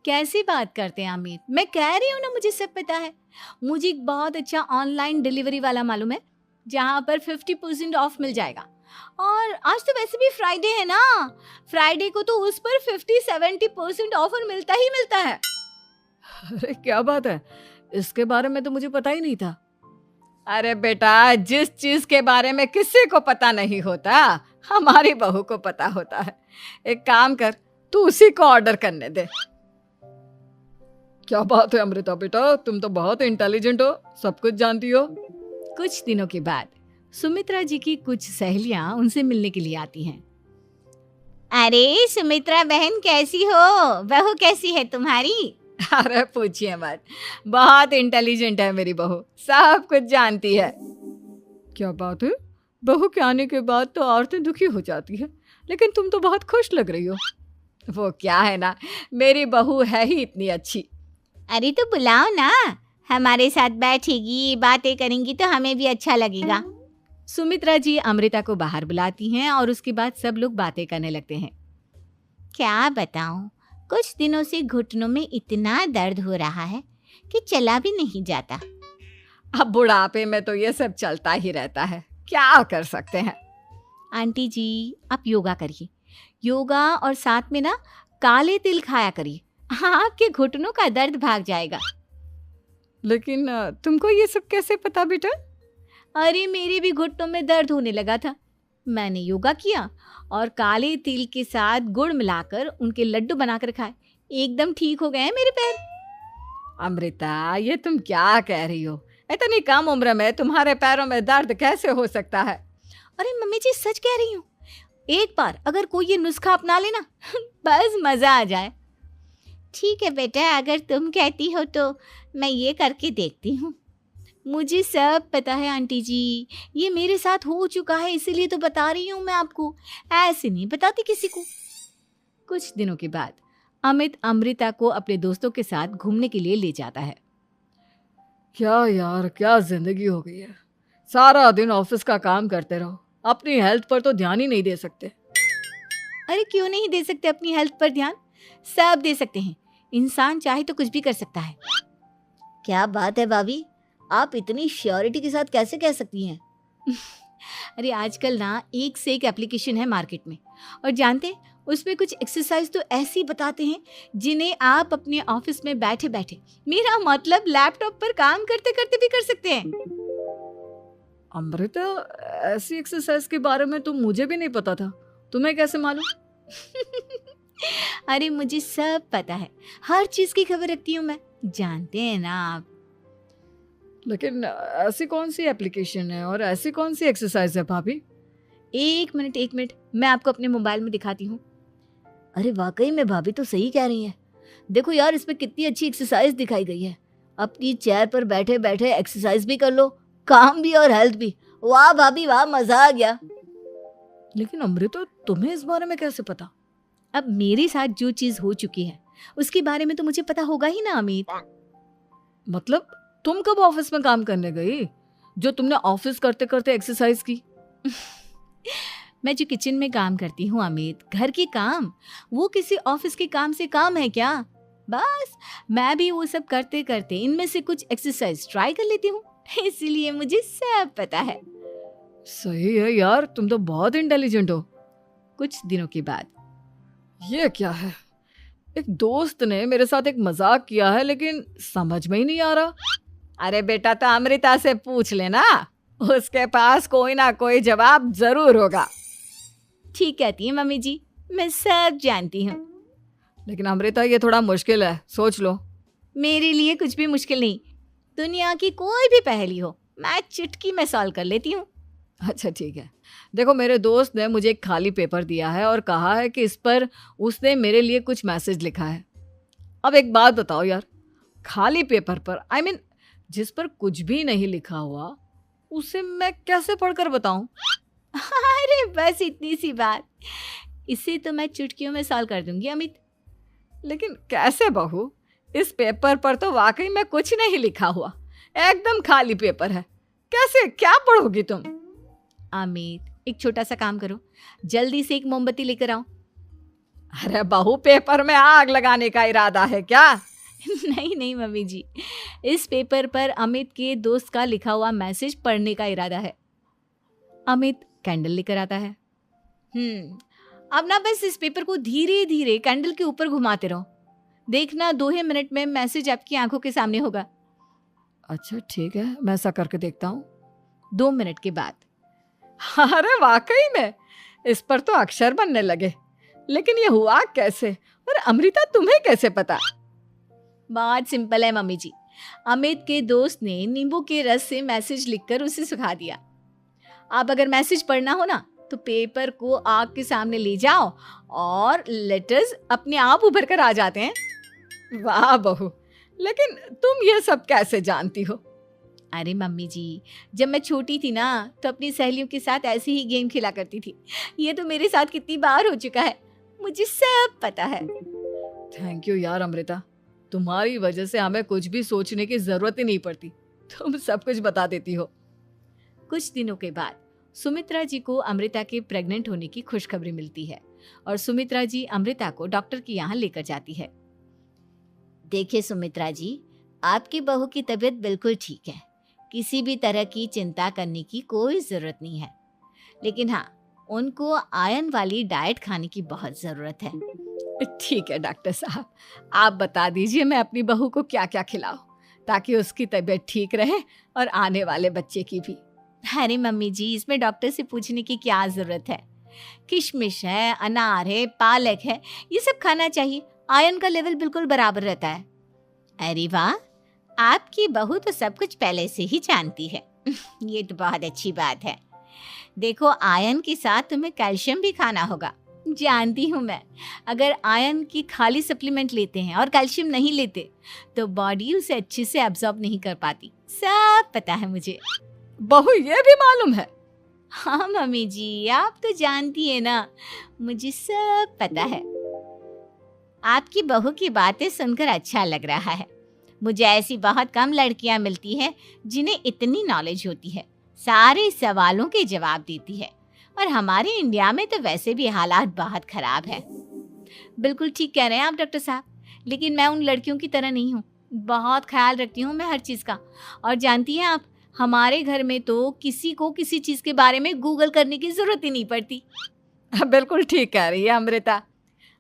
Speaker 1: कैसी बात करते हैं अमित, मैं कह रही हूँ ना मुझे सब पता है। मुझे एक बहुत अच्छा ऑनलाइन डिलीवरी वाला मालूम है, जहाँ पर 50% ऑफ मिल जाएगा। और आज तो वैसे भी फ्राइडे है ना, फ्राइडे को तो उस पर 50-70% ऑफर मिलता ही मिलता है।
Speaker 2: अरे क्या बात है, इसके बारे में तो मुझे पता ही नहीं था। अरे बेटा, जिस चीज के बारे में किसी को पता नहीं होता, हमारी बहू को पता होता है। एक काम कर, तू उसी को ऑर्डर करने दे। क्या बात है अमृता बेटा, तुम तो बहुत इंटेलिजेंट हो, सब कुछ जानती हो।
Speaker 1: कुछ दिनों के बाद सुमित्रा जी की कुछ सहेलियां उनसे मिलने के लिए आती हैं।
Speaker 3: अरे सुमित्रा बहन कैसी हो, बहू कैसी है तुम्हारी?
Speaker 2: अरे पूछिए मत, बहुत इंटेलिजेंट है मेरी बहू, सब कुछ जानती है। क्या बात है, बहू के आने के बाद तो औरतें दुखी हो जाती है, लेकिन तुम तो बहुत खुश लग रही हो। वो क्या है ना, मेरी बहू है ही इतनी अच्छी।
Speaker 3: अरे तो बुलाओ ना, हमारे साथ बैठेगी, बातें करेंगी तो हमें भी अच्छा लगेगा।
Speaker 1: सुमित्रा जी अमृता को बाहर बुलाती हैं और उसके बाद सब लोग बातें करने लगते हैं।
Speaker 3: क्या बताऊं, कुछ दिनों से घुटनों में इतना दर्द हो रहा है कि चला भी नहीं जाता।
Speaker 2: अब बुढ़ापे में तो ये सब चलता ही रहता है, क्या कर सकते हैं।
Speaker 1: आंटी जी आप योगा करिए, योगा और साथ में ना काले तिल खाया करिए, आपके घुटनों का दर्द भाग जाएगा।
Speaker 2: लेकिन तुमको ये सब कैसे पता बेटा?
Speaker 1: अरे मेरे भी घुटनों में दर्द होने लगा था, मैंने योगा किया और काले तिल के साथ गुड़ मिलाकर उनके लड्डू बनाकर खाए, एकदम ठीक हो गए हैं मेरे पैर।
Speaker 2: अमृता ये तुम क्या कह रही हो? इतनी कम उम्र में तुम्हारे पैरों में दर्द कैसे हो सकता है?
Speaker 1: अरे मम्मी जी सच कह रही हूँ, एक बार अगर कोई ये नुस्खा अपना लेना बस मजा आ जाए। ठीक है बेटा, अगर तुम कहती हो तो मैं ये करके देखती हूँ। मुझे सब पता है आंटी जी, ये मेरे साथ हो चुका है, इसीलिए तो बता रही हूँ मैं आपको, ऐसे नहीं बताती किसी को। कुछ दिनों के बाद अमित अमृता को अपने दोस्तों के साथ घूमने के लिए ले जाता है।
Speaker 2: क्या यार, क्या जिंदगी हो गई है, सारा दिन ऑफिस का काम करते रहो, अपनी हेल्थ पर तो ध्यान ही नहीं दे सकते।
Speaker 1: अरे क्यों नहीं दे सकते अपनी हेल्थ पर ध्यान, सब दे सकते हैं, इंसान चाहे तो कुछ भी कर सकता है।
Speaker 3: क्या बात है भाभी, आप इतनी श्योरिटी के साथ कैसे कह सकती हैं?
Speaker 1: अरे आजकल ना एक से एक एप्लीकेशन है मार्केट में, और जानते हैं उसमें कुछ एक्सरसाइज तो ऐसी बताते हैं जिन्हें आप अपने ऑफिस में बैठे बैठे, मेरा मतलब लैपटॉप पर काम करते करते भी कर सकते हैं।
Speaker 2: अमृता ऐसी एक्सरसाइज के बारे में तो मुझे भी नहीं पता था, तुम्हें कैसे मालूम?
Speaker 1: अरे मुझे सब पता है, हर चीज की खबर रखती हूँ मैं, जानते हैं ना आप।
Speaker 2: लेकिन ऐसी कौन सी एप्लीकेशन है और ऐसी कौन सी एक्सरसाइज है भाभी?
Speaker 1: एक मिनट मैं आपको अपने मोबाइल में दिखाती हूँ।
Speaker 3: अरे वाकई में भाभी तो सही कह रही हैं। देखो यार, इसमें कितनी अच्छी एक्सरसाइज दिखाई गई है। अपनी चेयर पर बैठे बैठे एक्सरसाइज भी कर लो, काम भी और हेल्थ भी। वाह भाभी वाह, मजा आ गया।
Speaker 2: लेकिन अमृता तुम्हें इस बारे में कैसे पता?
Speaker 1: अब मेरे साथ जो चीज हो चुकी है उसके बारे में तो मुझे पता होगा ही ना अमित।
Speaker 2: मतलब तुम कब ऑफिस में काम करने गई जो तुमने ऑफिस करते करते एक्सरसाइज की?
Speaker 1: मैं जो किचन में काम करती हूँ अमित, घर के काम, वो किसी ऑफिस के काम से काम है क्या? बस मैं भी वो सब करते करते इनमें से कुछ एक्सरसाइज ट्राई कर लेती हूँ, इसीलिए मुझे सब पता है।
Speaker 2: सही है यार, तुम तो बहुत इंटेलिजेंट हो।
Speaker 1: कुछ दिनों के बाद
Speaker 2: ये क्या है, एक दोस्त ने मेरे साथ एक मजाक किया है लेकिन समझ में ही नहीं आ रहा। अरे बेटा तो अमृता से पूछ लेना, उसके पास कोई ना कोई जवाब जरूर होगा।
Speaker 1: ठीक कहती है मम्मी जी, मैं सब जानती हूँ।
Speaker 2: लेकिन अमृता ये थोड़ा मुश्किल है, सोच लो।
Speaker 1: मेरे लिए कुछ भी मुश्किल नहीं, दुनिया की कोई भी पहेली हो मैं चुटकी में सॉल्व कर लेती हूँ।
Speaker 2: अच्छा ठीक है, देखो मेरे दोस्त ने मुझे एक खाली पेपर दिया है और कहा है कि इस पर उसने मेरे लिए कुछ मैसेज लिखा है। अब एक बात बताओ यार, खाली पेपर पर आई मीन जिस पर कुछ भी नहीं लिखा हुआ, उसे मैं कैसे पढ़कर बताऊं?
Speaker 1: अरे बस इतनी सी बात, इसे तो मैं चुटकियों में सॉल्व कर दूंगी अमित।
Speaker 2: लेकिन कैसे बहू, इस पेपर पर तो वाकई में कुछ नहीं लिखा हुआ, एकदम खाली पेपर है, कैसे क्या पढ़ोगी तुम?
Speaker 1: अमित एक छोटा सा काम करो, जल्दी से एक मोमबत्ती लेकर आओ।
Speaker 2: अरे बहू, पेपर में आग लगाने का इरादा है क्या?
Speaker 1: नहीं मम्मी जी, इस पेपर पर अमित के दोस्त का लिखा हुआ मैसेज पढ़ने का इरादा है। अमित कैंडल लेकर आता है। अब ना बस इस पेपर को धीरे धीरे कैंडल के ऊपर घुमाते रहो, देखना 2 ही मिनट में मैसेज आपकी आंखों के सामने होगा।
Speaker 2: अच्छा ठीक है, मैं ऐसा करके देखता हूँ।
Speaker 1: 2 मिनट के बाद
Speaker 2: अरे वाकई में इस पर तो अक्षर बनने लगे, लेकिन ये हुआ कैसे और अमृता तुम्हें कैसे पता?
Speaker 1: बहुत सिंपल है मम्मी जी, अमित के दोस्त ने नींबू के रस से मैसेज लिखकर उसे सुखा दिया। आप अगर मैसेज पढ़ना हो ना तो पेपर को आग के सामने ले जाओ और लेटर्स अपने आप उभर कर आ जाते हैं।
Speaker 2: वाह बहू, लेकिन तुम ये सब कैसे जानती हो?
Speaker 1: अरे मम्मी जी, जब मैं छोटी थी ना तो अपनी सहेलियों के साथ ऐसे ही गेम खेला करती थी, ये तो मेरे साथ कितनी बार हो चुका है, मुझे सब पता है।
Speaker 2: थैंक यू यार अमृता, तुम्हारी वजह से हमें कुछ भी सोचने की जरूरत ही नहीं पड़ती, तुम सब कुछ बता देती हो।
Speaker 1: कुछ दिनों के बाद सुमित्रा जी को अमृता के प्रेग्नेंट होने की खुशखबरी मिलती है और सुमित्रा जी अमृता को डॉक्टर के यहाँ लेकर जाती है।
Speaker 3: देखिए सुमित्रा जी, आपकी बहू की तबीयत बिल्कुल ठीक है,
Speaker 1: किसी भी तरह की चिंता करने की कोई जरूरत नहीं है। लेकिन हाँ, उनको आयरन वाली डाइट खाने की बहुत जरूरत है।
Speaker 2: ठीक है डॉक्टर साहब, आप बता दीजिए मैं अपनी बहू को क्या क्या खिलाऊं ताकि उसकी तबीयत ठीक रहे और आने वाले बच्चे की भी।
Speaker 1: अरे मम्मी जी, इसमें डॉक्टर से पूछने की क्या जरूरत है। किशमिश है, अनार है, पालक है, ये सब खाना चाहिए। आयरन का लेवल बिल्कुल बराबर रहता है। अरे वाह, आपकी बहू तो सब कुछ पहले से ही जानती है। ये तो बहुत अच्छी बात है। देखो, आयरन के साथ तुम्हें कैल्शियम भी खाना होगा। जानती हूँ मैं, अगर आयरन की खाली सप्लीमेंट लेते हैं और कैल्शियम नहीं लेते तो बॉडी उसे अच्छे से एब्जॉर्ब नहीं कर पाती। सब पता है मुझे।
Speaker 2: बहू ये भी मालूम है?
Speaker 1: हाँ मम्मी जी, आप तो जानती है ना, मुझे सब पता है। आपकी बहू की बातें सुनकर अच्छा लग रहा है। मुझे ऐसी बहुत कम लड़कियां मिलती हैं जिन्हें इतनी नॉलेज होती है, सारे सवालों के जवाब देती है। और हमारे इंडिया में तो वैसे भी हालात बहुत खराब है। बिल्कुल ठीक कह रहे हैं आप डॉक्टर साहब, लेकिन मैं उन लड़कियों की तरह नहीं हूँ। बहुत ख्याल रखती हूँ मैं हर चीज़ का। और जानती हैं आप, हमारे घर में तो किसी को किसी चीज़ के बारे में गूगल करने की ज़रूरत ही नहीं पड़ती।
Speaker 2: बिल्कुल ठीक कह रही है अमृता।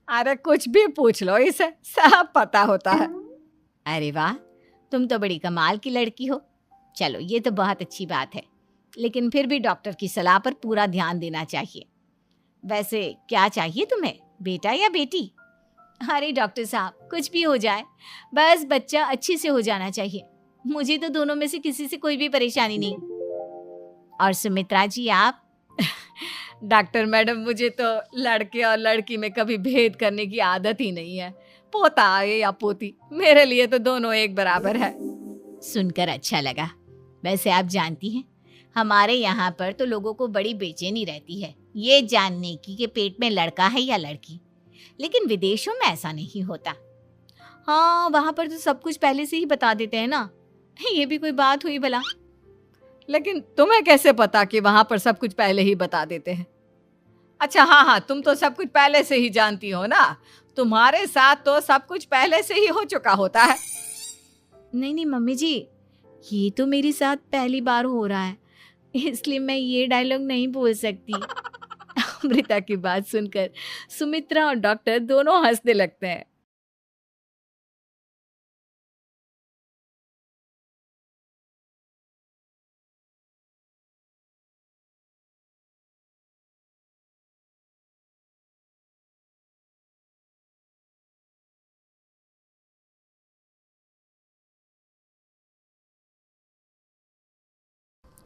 Speaker 2: अरे कुछ भी पूछ लो, इसे सब पता होता है।
Speaker 1: अरे वाह, तुम तो बड़ी कमाल की लड़की हो। चलो, ये तो बहुत अच्छी बात है, लेकिन फिर भी डॉक्टर की सलाह पर पूरा ध्यान देना चाहिए। वैसे क्या चाहिए तुम्हें, बेटा या बेटी? अरे डॉक्टर साहब, कुछ भी हो जाए, बस बच्चा अच्छे से हो जाना चाहिए। मुझे तो दोनों में से किसी से कोई भी परेशानी नहीं। और सुमित्रा जी, आप?
Speaker 2: डॉक्टर मैडम, मुझे तो लड़के और लड़की में कभी भेद करने की आदत ही नहीं है। पोता आए या पोती, मेरे लिए तो दोनों एक बराबर है।
Speaker 1: सुनकर अच्छा लगा। वैसे आप जानती हैं, हमारे यहाँ पर तो लोगों को बड़ी बेचैनी रहती है ये जानने की कि पेट में लड़का है या लड़की। लेकिन विदेशों में ऐसा नहीं होता। हाँ, वहाँ पर तो सब कुछ पहले से ही बता देते हैं ना। ये भी कोई बात हुई भला?
Speaker 2: लेकिन तुम्हें कैसे पता कि वहां पर सब कुछ पहले ही बता देते हैं? अच्छा हाँ, तुम तो सब कुछ पहले से ही जानती हो ना। तुम्हारे साथ तो सब कुछ पहले से ही हो चुका होता है।
Speaker 1: नहीं मम्मी जी, ये तो मेरे साथ पहली बार हो रहा है, इसलिए मैं ये डायलॉग नहीं बोल सकती।
Speaker 2: अमृता की बात सुनकर सुमित्रा और डॉक्टर दोनों हंसने लगते हैं।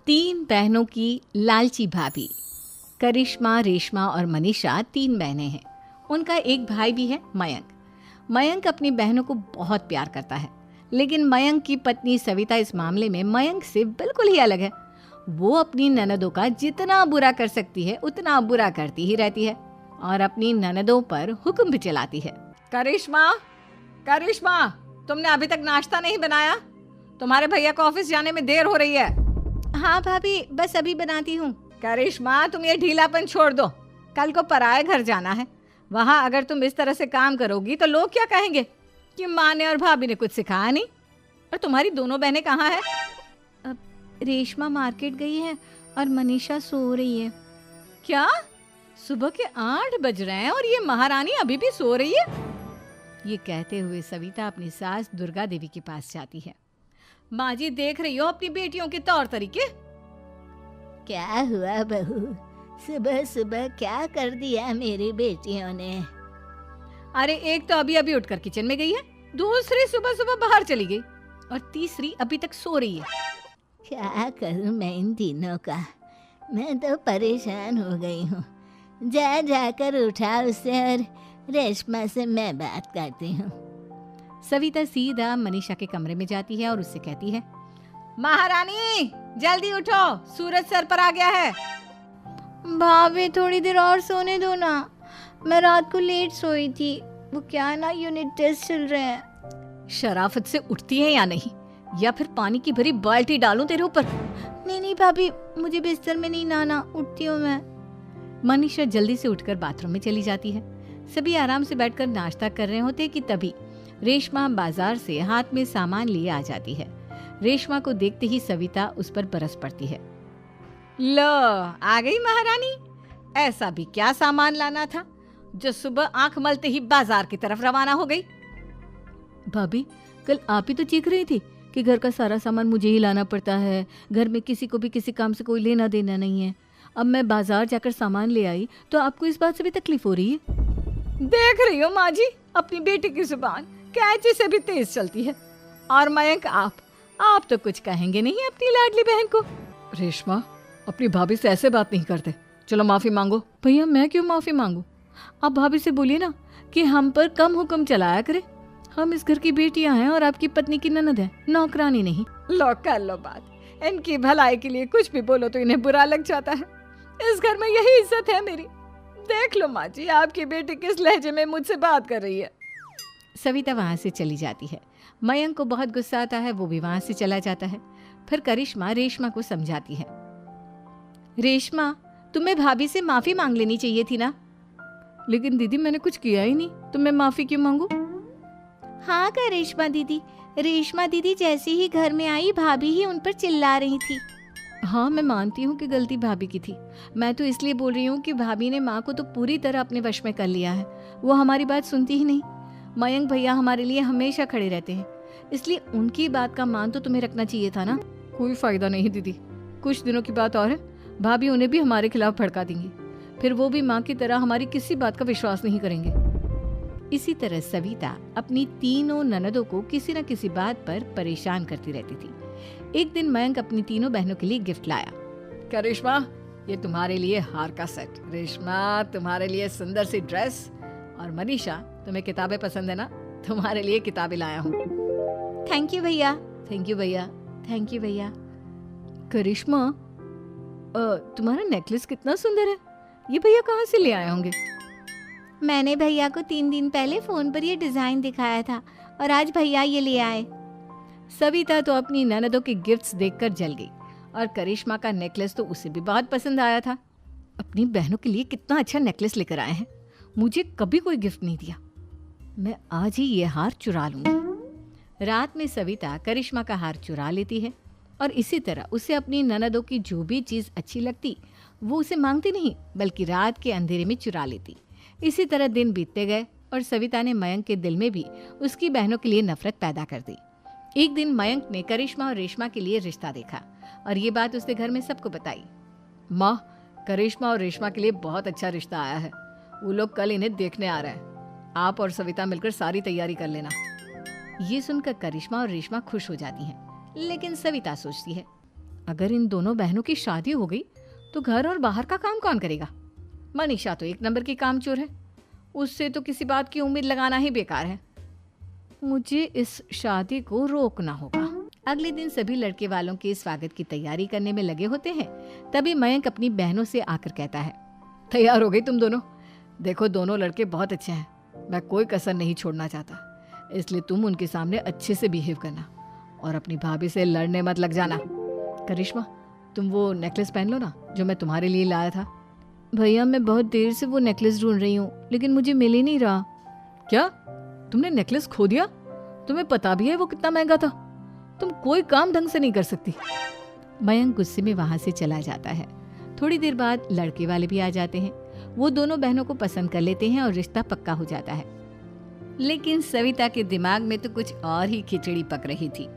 Speaker 1: तीन बहनों की लालची भाभी। करिश्मा, रेशमा और मनीषा तीन बहनें हैं। उनका एक भाई भी है, मयंक। मयंक अपनी बहनों को बहुत प्यार करता है, लेकिन मयंक की पत्नी सविता इस मामले में मयंक से बिल्कुल ही अलग है। वो अपनी ननदों का जितना बुरा कर सकती है उतना बुरा करती ही रहती है और अपनी ननदों पर हुक्म भी चलाती है।
Speaker 2: करिश्मा, करिश्मा, तुमने अभी तक नाश्ता नहीं बनाया? तुम्हारे भैया को ऑफिस जाने में देर हो रही है।
Speaker 1: हाँ भाभी, बस अभी बनाती हूँ।
Speaker 2: करिश्मा, तुम ये ढीलापन छोड़ दो। कल को पराए घर जाना है। वहाँ अगर तुम इस तरह से काम करोगी तो लोग क्या कहेंगे कि माँ ने और भाभी ने कुछ सिखाया नहीं। और तुम्हारी दोनों बहनें कहाँ है?
Speaker 1: रेशमा मार्केट गई है और मनीषा सो रही है।
Speaker 2: क्या? सुबह के 8 बज रहे हैं और ये महारानी अभी भी सो रही है?
Speaker 1: ये कहते हुए सविता अपनी सास दुर्गा देवी के पास जाती है।
Speaker 2: माँ जी, देख रही हो अपनी बेटियों के तौर तरीके?
Speaker 3: क्या हुआ बहू, सुबह सुबह क्या कर दिया मेरी बेटियों ने?
Speaker 2: अरे एक तो अभी अभी उठकर किचन में गई है, दूसरी सुबह सुबह बाहर चली गई और तीसरी अभी तक सो रही है।
Speaker 3: क्या करूं मैं इन तीनों का, मैं तो परेशान हो गई हूँ। जा जाकर उठा उसे और रेशमा से मैं बात करती हूँ।
Speaker 1: सविता सीधा मनीषा के कमरे में जाती है और उससे कहती है,
Speaker 2: महारानी जल्दी उठो, सूरज सर पर आ गया है।
Speaker 1: भाभी थोड़ी देर और सोने दो ना, मैं रात को लेट सोई थी। वो क्या ना, यूनिट टेस्ट चल रहे हैं।
Speaker 2: शराफत से उठती है या नहीं, या फिर पानी की भरी बाल्टी डालूं तेरे ऊपर?
Speaker 1: नहीं भाभी, मुझे बिस्तर में नहीं नहाना, उठती हूँ मैं। मनीषा जल्दी से उठकर बाथरूम में चली जाती है। सभी आराम से बैठकर नाश्ता कर रहे होते कि तभी रेशमा बाजार से हाथ में सामान लिए आ जाती है। रेशमा को देखते ही सविता उस पर बरस पड़ती है। लो, आ गई महारानी। ऐसा भी क्या सामान लाना था जो सुबह आंख मलते ही बाजार की तरफ रवाना हो गई? भाभी, कल आप ही तो चीख रही थी कि घर का सारा सामान मुझे ही लाना पड़ता है, घर में किसी को भी किसी काम से कोई लेना देना नहीं है। अब मैं बाजार जाकर सामान ले आई तो आपको इस बात से भी तकलीफ हो रही है? देख रही हो माँ जी, अपनी बेटी की जुबान कैंची से भी तेज चलती है। और मयंक, आप तो कुछ कहेंगे नहीं अपनी लाडली बहन को? रेशमा, अपनी भाभी से ऐसे बात नहीं करते। चलो माफी मांगो। भैया, मैं क्यों माफी मांगू? आप भाभी से बोलिए ना कि हम पर कम हुक्म चलाया करे। हम इस घर की बेटियां हैं और आपकी पत्नी की ननद है, नौकरानी नहीं। लो, कर लो बात। इनकी भलाई के लिए कुछ भी बोलो तो इन्हें बुरा लग जाता है। इस घर में यही इज्जत है मेरी। देख लो माँ जी, आपकी बेटी किस लहजे में मुझसे बात कर रही है। सविता वहां से चली जाती है। मयंक को बहुत गुस्सा आता है, वो भी वहां से चला जाता है। फिर करिश्मा रेशमा को समझाती है। रेशमा, तुम्हें भाभी से माफी मांग लेनी चाहिए थी ना। लेकिन दीदी, मैंने कुछ किया ही नहीं तो मैं माफी क्यों मांगू?
Speaker 3: हाँ करिश्मा दीदी, रेशमा दीदी जैसे ही घर में आई भाभी ही उन पर चिल्ला रही थी।
Speaker 1: हाँ, मैं मानती हूँ कि गलती भाभी की थी। मैं तो इसलिए बोल रही हूँ कि भाभी ने माँ को तो पूरी तरह अपने वश में कर लिया है। वो हमारी बात सुनती ही नहीं। मयंक भैया हमारे लिए हमेशा खड़े रहते हैं, इसलिए उनकी बात का मान तो तुम्हें रखना चाहिए था ना। कोई फायदा नहीं दीदी, कुछ दिनों की बात और है, भाभी उन्हें भी हमारे खिलाफ भड़का देंगी। फिर वो भी माँ की तरह हमारी किसी बात का विश्वास नहीं करेंगे। इसी तरह सविता अपनी तीनों ननदों को किसी न किसी बात पर परेशान करती रहती थी। एक दिन मयंक अपनी तीनों बहनों के लिए गिफ्ट लाया। करिश्मा, ये तुम्हारे लिए हार का सेट। रेशमा, तुम्हारे लिए सुंदर सी ड्रेस। और मनीषा, तुम्हें किताबें पसंद है ना, तुम्हारे लिए किताबें लाया हूँ।
Speaker 3: थैंक यू भैया।
Speaker 1: थैंक यू भैया। थैंक यू भैया। करिश्मा, तुम्हारा नेकलेस कितना सुंदर है। ये भैया कहाँ से ले आए होंगे?
Speaker 3: मैंने भैया को 3 दिन पहले फोन पर ये डिजाइन दिखाया था और आज भैया ये ले आए।
Speaker 1: सविता तो अपनी ननदों के गिफ्ट्स देखकर जल गई और करिश्मा का नेकलेस तो उसे भी बहुत पसंद आया था। अपनी बहनों के लिए कितना अच्छा नेकलेस लेकर आए हैं, मुझे कभी कोई गिफ्ट नहीं दिया। मैं आज ही ये हार चुरा लूंगी। रात में सविता करिश्मा का हार चुरा लेती है और इसी तरह उसे अपनी ननदों की जो भी चीज़ अच्छी लगती वो उसे मांगती नहीं, बल्कि रात के अंधेरे में चुरा लेती। इसी तरह दिन बीतते गए और सविता ने मयंक के दिल में भी उसकी बहनों के लिए नफरत पैदा कर दी। एक दिन मयंक ने करिश्मा और रेशमा के लिए रिश्ता देखा और ये बात उसने घर में सबको बताई। माँ, करिश्मा और रेशमा के लिए बहुत अच्छा रिश्ता आया है। वो लोग कल इन्हें देखने आ रहे हैं। आप और सविता मिलकर सारी तैयारी कर लेना। ये सुनकर करिश्मा और रेशमा खुश हो जाती हैं, लेकिन सविता सोचती है, अगर इन दोनों बहनों की शादी हो गई तो घर और बाहर का काम कौन करेगा? मनीषा तो 1 नंबर की कामचोर है, उससे तो किसी बात की उम्मीद लगाना ही बेकार है। मुझे इस शादी को रोकना होगा। अगले दिन सभी लड़के वालों के स्वागत की तैयारी करने में लगे होते हैं। तभी मयंक अपनी बहनों से आकर कहता है, तैयार हो गई तुम दोनों? देखो, दोनों लड़के बहुत अच्छे हैं, मैं कोई कसर नहीं छोड़ना चाहता, इसलिए तुम उनके सामने अच्छे से बिहेव करना और अपनी भाभी से लड़ने मत लग जाना। करिश्मा, तुम वो नेकलेस पहन लो ना जो मैं तुम्हारे लिए लाया था। भैया, मैं बहुत देर से वो नेकलेस ढूंढ रही हूँ, लेकिन मुझे मिल ही नहीं रहा। क्या, तुमने नेकलेस खो दिया? तुम्हें पता भी है वो कितना महंगा था। तुम कोई काम ढंग से नहीं कर सकती। मयंक गुस्से में वहां से चला जाता है। थोड़ी देर बाद लड़के वाले भी आ जाते हैं। वो दोनों बहनों को पसंद कर लेते हैं और रिश्ता पक्का हो जाता है। लेकिन सविता के दिमाग में तो कुछ और ही खिचड़ी पक रही थी।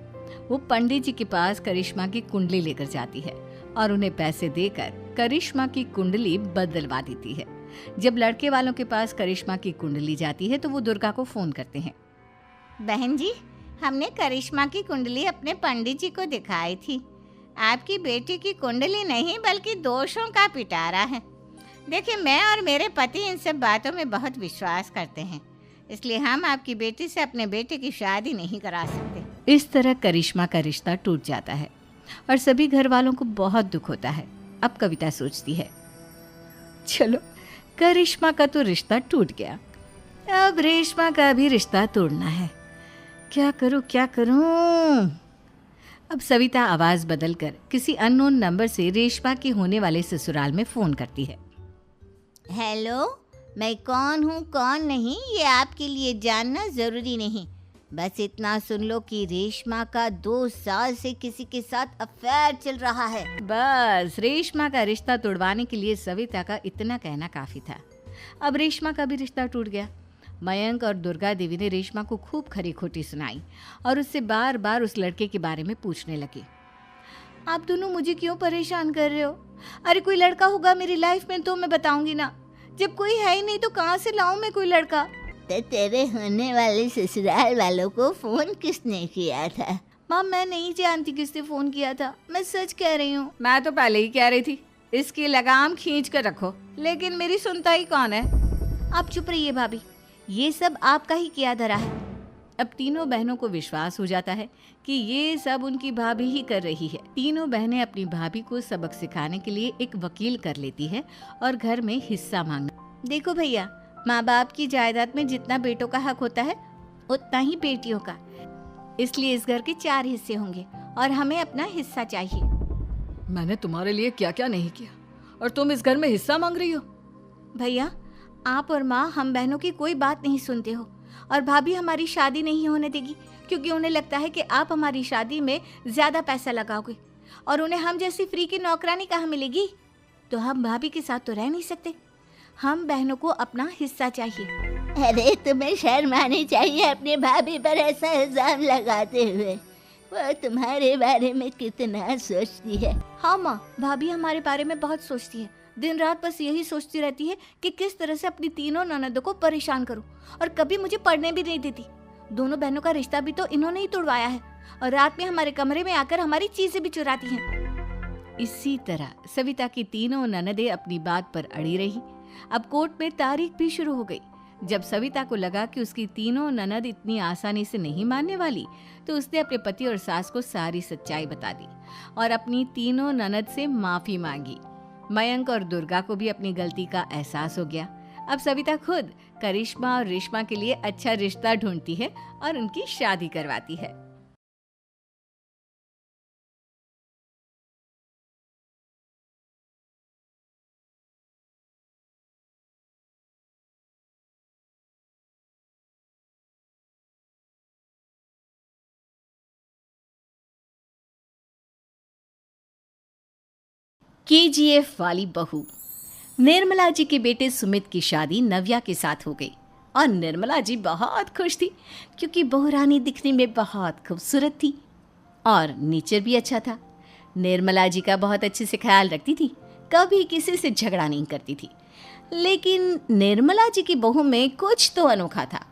Speaker 1: वो पंडित जी के पास करिश्मा की कुंडली लेकर जाती है और उन्हें पैसे देकर करिश्मा की कुंडली बदलवा देती है। जब लड़के वालों के पास करिश्मा की कुंडली जाती है तो वो दुर्गा को फोन करते हैं।
Speaker 3: बहन जी, हमने करिश्मा की कुंडली अपने पंडित जी को दिखाई थी। आपकी बेटी की कुंडली नहीं बल्कि दोषों का पिटारा है। देखिए, मैं और मेरे पति इन सब बातों में बहुत विश्वास करते हैं, इसलिए हम आपकी बेटी से अपने बेटे की शादी नहीं करा सकते।
Speaker 1: इस तरह करिश्मा का रिश्ता टूट जाता है और सभी घर वालों को बहुत दुख होता है। अब कविता सोचती है, चलो, करिश्मा का तो रिश्ता टूट गया, अब रेशमा का भी रिश्ता तोड़ना है। क्या करूं, क्या करूं? अब सविता आवाज बदलकर किसी अननोन नंबर से रेशमा के होने वाले ससुराल में फोन करती है।
Speaker 3: हेलो, मैं कौन हूँ कौन नहीं ये आपके लिए जानना ज़रूरी नहीं। बस इतना सुन लो कि रेशमा का 2 साल से किसी के साथ अफेयर चल रहा है।
Speaker 1: बस रेशमा का रिश्ता तोड़वाने के लिए सविता का इतना कहना काफी था। अब रेशमा का भी रिश्ता टूट गया। मयंक और दुर्गा देवी ने रेशमा को खूब खरी खोटी सुनाई और उससे बार बार उस लड़के के बारे में पूछने लगी। आप दोनों मुझे क्यों परेशान कर रहे हो? अरे कोई लड़का होगा मेरी लाइफ में तो मैं बताऊंगी ना। जब कोई है ही नहीं तो कहाँ से लाऊं मैं कोई लड़का?
Speaker 3: तो तेरे होने वाले ससुराल वालों को फोन किसने किया था?
Speaker 1: माँ मैं नहीं जानती किसने फोन किया था, मैं सच कह रही हूँ। मैं तो पहले ही कह रही थी इसकी लगाम खींच कर रखो, लेकिन मेरी सुनता ही कौन है।
Speaker 3: आप चुप रहिए भाभी, ये सब आपका ही किया धरा है।
Speaker 1: अब तीनों बहनों को विश्वास हो जाता है कि ये सब उनकी भाभी ही कर रही है। तीनों बहनें अपनी भाभी को सबक सिखाने के लिए एक वकील कर लेती है और घर में हिस्सा मांगना।
Speaker 3: देखो भैया, माँ बाप की जायदाद में जितना बेटों का हक होता है उतना ही बेटियों का, इसलिए इस घर के 4 हिस्से होंगे और हमें अपना हिस्सा चाहिए।
Speaker 2: मैंने तुम्हारे लिए क्या क्या नहीं किया और तुम इस घर में हिस्सा मांग रही हो?
Speaker 3: भैया, आप और माँ हम बहनों की कोई बात नहीं सुनते हो और भाभी हमारी शादी नहीं होने देगी क्योंकि उन्हें लगता है कि आप हमारी शादी में ज्यादा पैसा लगाओगे और उन्हें हम जैसी फ्री की नौकरानी कहाँ मिलेगी। तो हम भाभी के साथ तो रह नहीं सकते, हम बहनों को अपना हिस्सा चाहिए। अरे तुम्हें शर्म आनी चाहिए अपनी भाभी पर ऐसा इल्जाम लगाते हुए। वो तुम्हारे बारे में कितना सोचती है। हाँ माँ, भाभी हमारे बारे में बहुत सोचती है। दिन रात बस यही सोचती रहती है कि किस तरह से अपनी तीनों ननदों को परेशान करूं और कभी मुझे पढ़ने भी नहीं देती। दोनों बहनों का रिश्ता भी तो इन्होंने ही तोड़वाया है और रात में हमारे कमरे में आकर हमारी चीजें भी चुराती हैं।
Speaker 1: इसी तरह सविता की तीनों ननदें अपनी बात पर अड़ी रही। अब कोर्ट में तारीख भी शुरू हो गई। जब सविता को लगा कि उसकी तीनों ननद इतनी आसानी से नहीं मानने वाली, तो उसने अपने पति और सास को सारी सच्चाई बता दी और अपनी तीनों ननद से माफी मांगी। मयंक और दुर्गा को भी अपनी गलती का एहसास हो गया। अब सविता खुद करिश्मा और रेशमा के लिए अच्छा रिश्ता ढूंढती है और उनकी शादी करवाती है। केजीएफ वाली बहू। निर्मला जी के बेटे सुमित की शादी नव्या के साथ हो गई और निर्मला जी बहुत खुश थी क्योंकि बहू रानी दिखने में बहुत खूबसूरत थी और नेचर भी अच्छा था। निर्मला जी का बहुत अच्छे से ख्याल रखती थी, कभी किसी से झगड़ा नहीं करती थी। लेकिन निर्मला जी की बहू में कुछ तो अनोखा था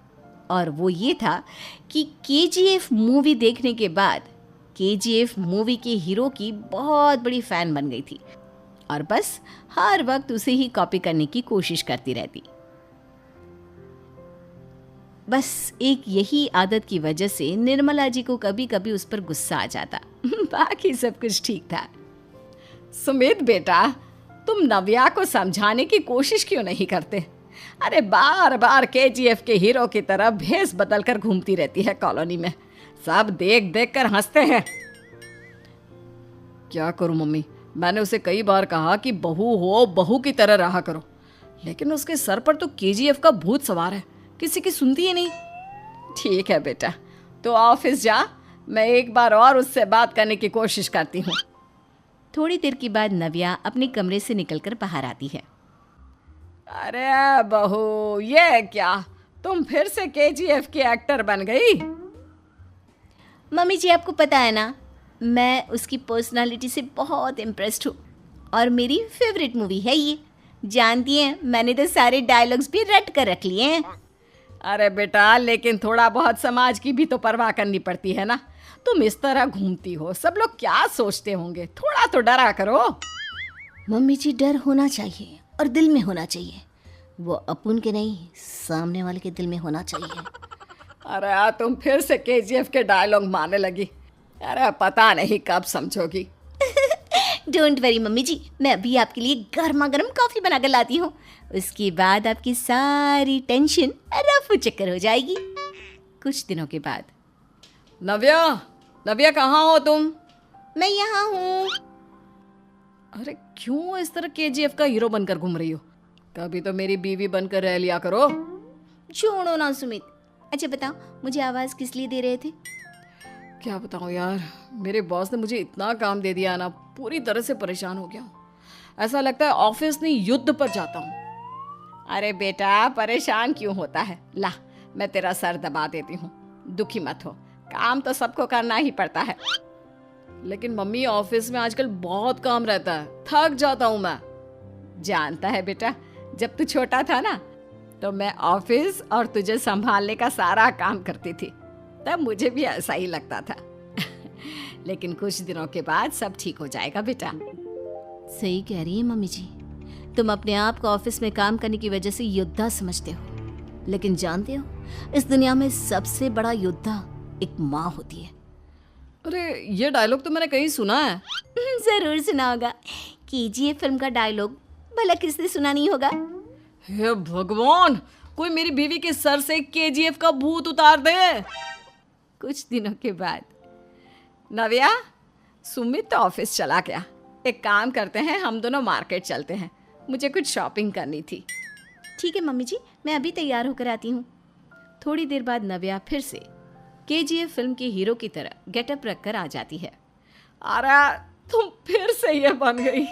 Speaker 1: और वो ये था कि केजीएफ मूवी देखने के बाद केजीएफ मूवी के हीरो की बहुत बड़ी फैन बन गई थी और बस हर वक्त उसे ही कॉपी करने की कोशिश करती रहती। बस एक यही आदत की वजह से निर्मला जी को कभी कभी उस पर गुस्सा आ जाता। बाकी सब कुछ ठीक था।
Speaker 2: सुमित बेटा, तुम नव्या को समझाने की कोशिश क्यों नहीं करते? अरे बार बार केजीएफ के हीरो की तरह भेस बदल कर घूमती रहती है कॉलोनी में, सब देख देख कर हंसते हैं। क्या करूं मम्मी, मैंने उसे कई बार कहा कि बहू हो बहू की तरह रहा करो, लेकिन उसके सर पर तो केजीएफ का भूत सवार है, किसी की सुनती ही नहीं। ठीक है बेटा, तो ऑफिस जा, मैं एक बार और उससे बात करने की कोशिश करती हूँ।
Speaker 1: थोड़ी देर के बाद नव्या अपने कमरे से निकलकर बाहर आती है।
Speaker 2: अरे बहू, ये क्या, तुम फिर से केजीएफ की एक्टर बन गई?
Speaker 3: मम्मी जी, आपको पता है ना, मैं उसकी पर्सनालिटी से बहुत इम्प्रेस्ड हूँ और मेरी फेवरेट मूवी है ये। जानती हैं, मैंने तो सारे डायलॉग्स भी रट कर रख लिए हैं।
Speaker 2: अरे बेटा, लेकिन थोड़ा बहुत समाज की भी तो परवाह करनी पड़ती है ना। तुम इस तरह घूमती हो, सब लोग क्या सोचते होंगे, थोड़ा तो डरा करो।
Speaker 3: मम्मी जी, डर होना चाहिए और दिल में होना चाहिए, वो अपुन के नहीं सामने वाले के दिल में होना चाहिए।
Speaker 2: अरे तुम फिर से केजीएफ के डायलॉग मारने लगी। अरे पता नहीं कब समझोगी।
Speaker 3: डोंट वरी मम्मी जी, मैं अभी आपके लिए गर्मा गर्म कॉफी बना कर लाती हूँ, उसके बाद आपकी सारी टेंशन रफू चक्कर हो जाएगी।
Speaker 1: कुछ दिनों के बाद।
Speaker 2: नव्या, नव्या कहाँ हो तुम?
Speaker 3: मैं यहाँ हूँ।
Speaker 2: अरे क्यों इस तरह केजीएफ का हीरो बनकर घूम रही हो? कभी तो मेरी बीवी बनकर रह लिया करो।
Speaker 3: छोड़ो ना सुमित, अच्छा बताओ, मुझे आवाज किस लिए दे रहे थे?
Speaker 2: क्या बताऊं यार, मेरे बॉस ने मुझे इतना काम दे दिया है ना, पूरी तरह से परेशान हो गया हूँ। ऐसा लगता है ऑफिस नहीं युद्ध पर जाता हूँ।
Speaker 1: अरे बेटा, परेशान क्यों होता है? ला, मैं तेरा सर दबा देती हूँ, दुखी मत हो, काम तो सबको करना ही पड़ता है।
Speaker 2: लेकिन मम्मी, ऑफिस में आजकल बहुत काम रहता है, थक जाता हूँ मैं।
Speaker 1: जानता है बेटा, जब तू छोटा था ना, तो मैं ऑफिस और तुझे संभालने का सारा काम करती थी, तब मुझे भी ऐसा ही लगता था। लेकिन कुछ दिनों के बाद सब ठीक हो जाएगा बेटा।
Speaker 3: सही कह रही है मम्मी जी, तुम अपने आप को ऑफिस में काम करने की वजह से योद्धा समझते हो, लेकिन जानते हो, इस दुनिया में सबसे बड़ा योद्धा एक माँ होती है।
Speaker 2: अरे ये डायलॉग तो मैंने कहीं सुना है।
Speaker 3: जरूर सुना होगा, केजीएफ फिल्म का डायलॉग, भला किसने सुना नहीं होगा।
Speaker 2: हे भगवान, कोई मेरी बीवी के सर से केजीएफ का भूत उतार दे।
Speaker 1: कुछ दिनों के बाद नव्या, सुमित तो ऑफिस चला गया। एक काम करते हैं, हम दोनों मार्केट चलते हैं, मुझे कुछ शॉपिंग करनी थी।
Speaker 3: ठीक है मम्मी जी, मैं अभी तैयार होकर आती हूँ।
Speaker 1: थोड़ी देर बाद नव्या फिर से केजीएफ फिल्म के हीरो की तरह गेटअप रखकर आ जाती है। अरे तुम फिर से ये बन गई।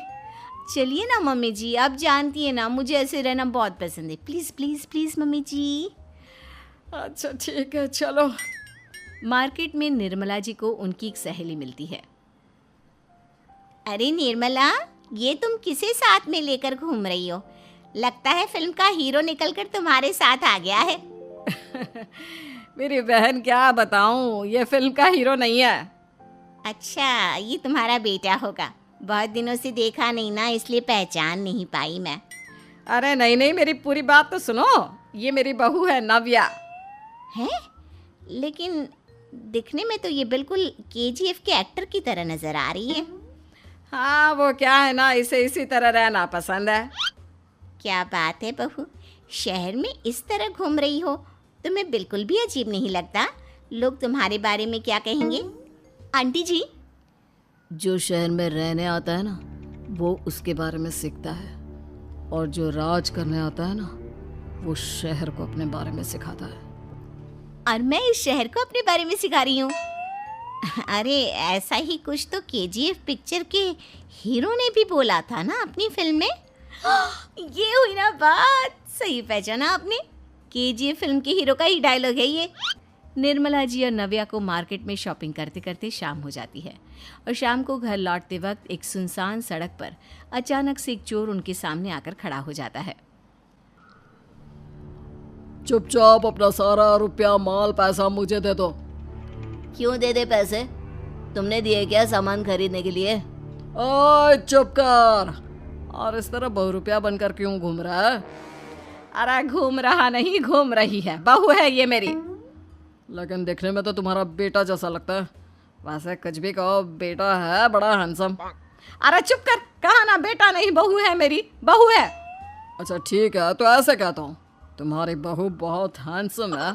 Speaker 3: चलिए ना मम्मी जी, आप जानती है ना मुझे ऐसे रहना बहुत पसंद है। प्लीज प्लीज प्लीज मम्मी जी।
Speaker 2: अच्छा ठीक है, चलो।
Speaker 1: मार्केट में निर्मला जी को उनकी एक सहेली मिलती है।
Speaker 3: अरे निर्मला, ये तुम किसे साथ में लेकर घूम रही हो? लगता है फिल्म का हीरो निकलकर तुम्हारे साथ आ गया है।
Speaker 1: मेरी बहन, क्या बताऊं, ये फिल्म का हीरो नहीं है।
Speaker 3: अच्छा, ये तुम्हारा बेटा होगा। बहुत दिनों से देखा नहीं ना, इसलिए पहचान नहीं पाई मैं।
Speaker 1: अरे नहीं नहीं, मेरी पूरी बात तो सुनो। ये मेरी बहू है नव्या।
Speaker 3: है? लेकिन दिखने में तो ये बिल्कुल केजीएफ के एक्टर की तरह नजर आ रही है।
Speaker 1: हाँ, वो क्या है ना, इसे इसी तरह रहना पसंद है।
Speaker 3: क्या बात है बहू, शहर में इस तरह घूम रही हो, तुम्हें बिल्कुल भी अजीब नहीं लगता? लोग तुम्हारे बारे में क्या कहेंगे? आंटी जी,
Speaker 2: जो शहर में रहने आता है ना, वो उसके बारे में सीखता है, और जो राज करने आता है ना, वो शहर को अपने बारे में सिखाता है।
Speaker 3: और मैं इस शहर को अपने बारे में सिखा रही हूँ। अरे ऐसा ही कुछ तो केजीएफ पिक्चर के हीरो ने भी बोला था ना अपनी फिल्म में। ये हुई ना बात, सही पहचाना आपने, केजीएफ फिल्म के हीरो का ही डायलॉग है ये।
Speaker 1: निर्मला जी और नव्या को मार्केट में शॉपिंग करते करते शाम हो जाती है, और शाम को घर लौटते वक्त एक सुनसान सड़क पर अचानक से एक चोर उनके सामने आकर खड़ा हो जाता है।
Speaker 2: चुपचाप अपना सारा रुपया, माल, पैसा मुझे दे दो।
Speaker 3: क्यों दे दे पैसे? तुमने दिए क्या सामान खरीदने के लिए?
Speaker 2: ओए चुप कर। और इस तरह बहुरुपया बनकर क्यों घूम रहा है?
Speaker 1: अरे घूम रहा नहीं, घूम रही है, बहू है ये मेरी।
Speaker 2: लेकिन देखने में तो तुम्हारा बेटा जैसा लगता है। वैसे कुछ भी कहो, बेटा है बड़ा हैंडसम।
Speaker 1: अरे चुप कर, कहा ना बेटा नहीं, बहू है मेरी, बहू है।
Speaker 2: अच्छा ठीक है, तो ऐसे कहता हूँ, तुम्हारी बहू बहुत हैंडसम है।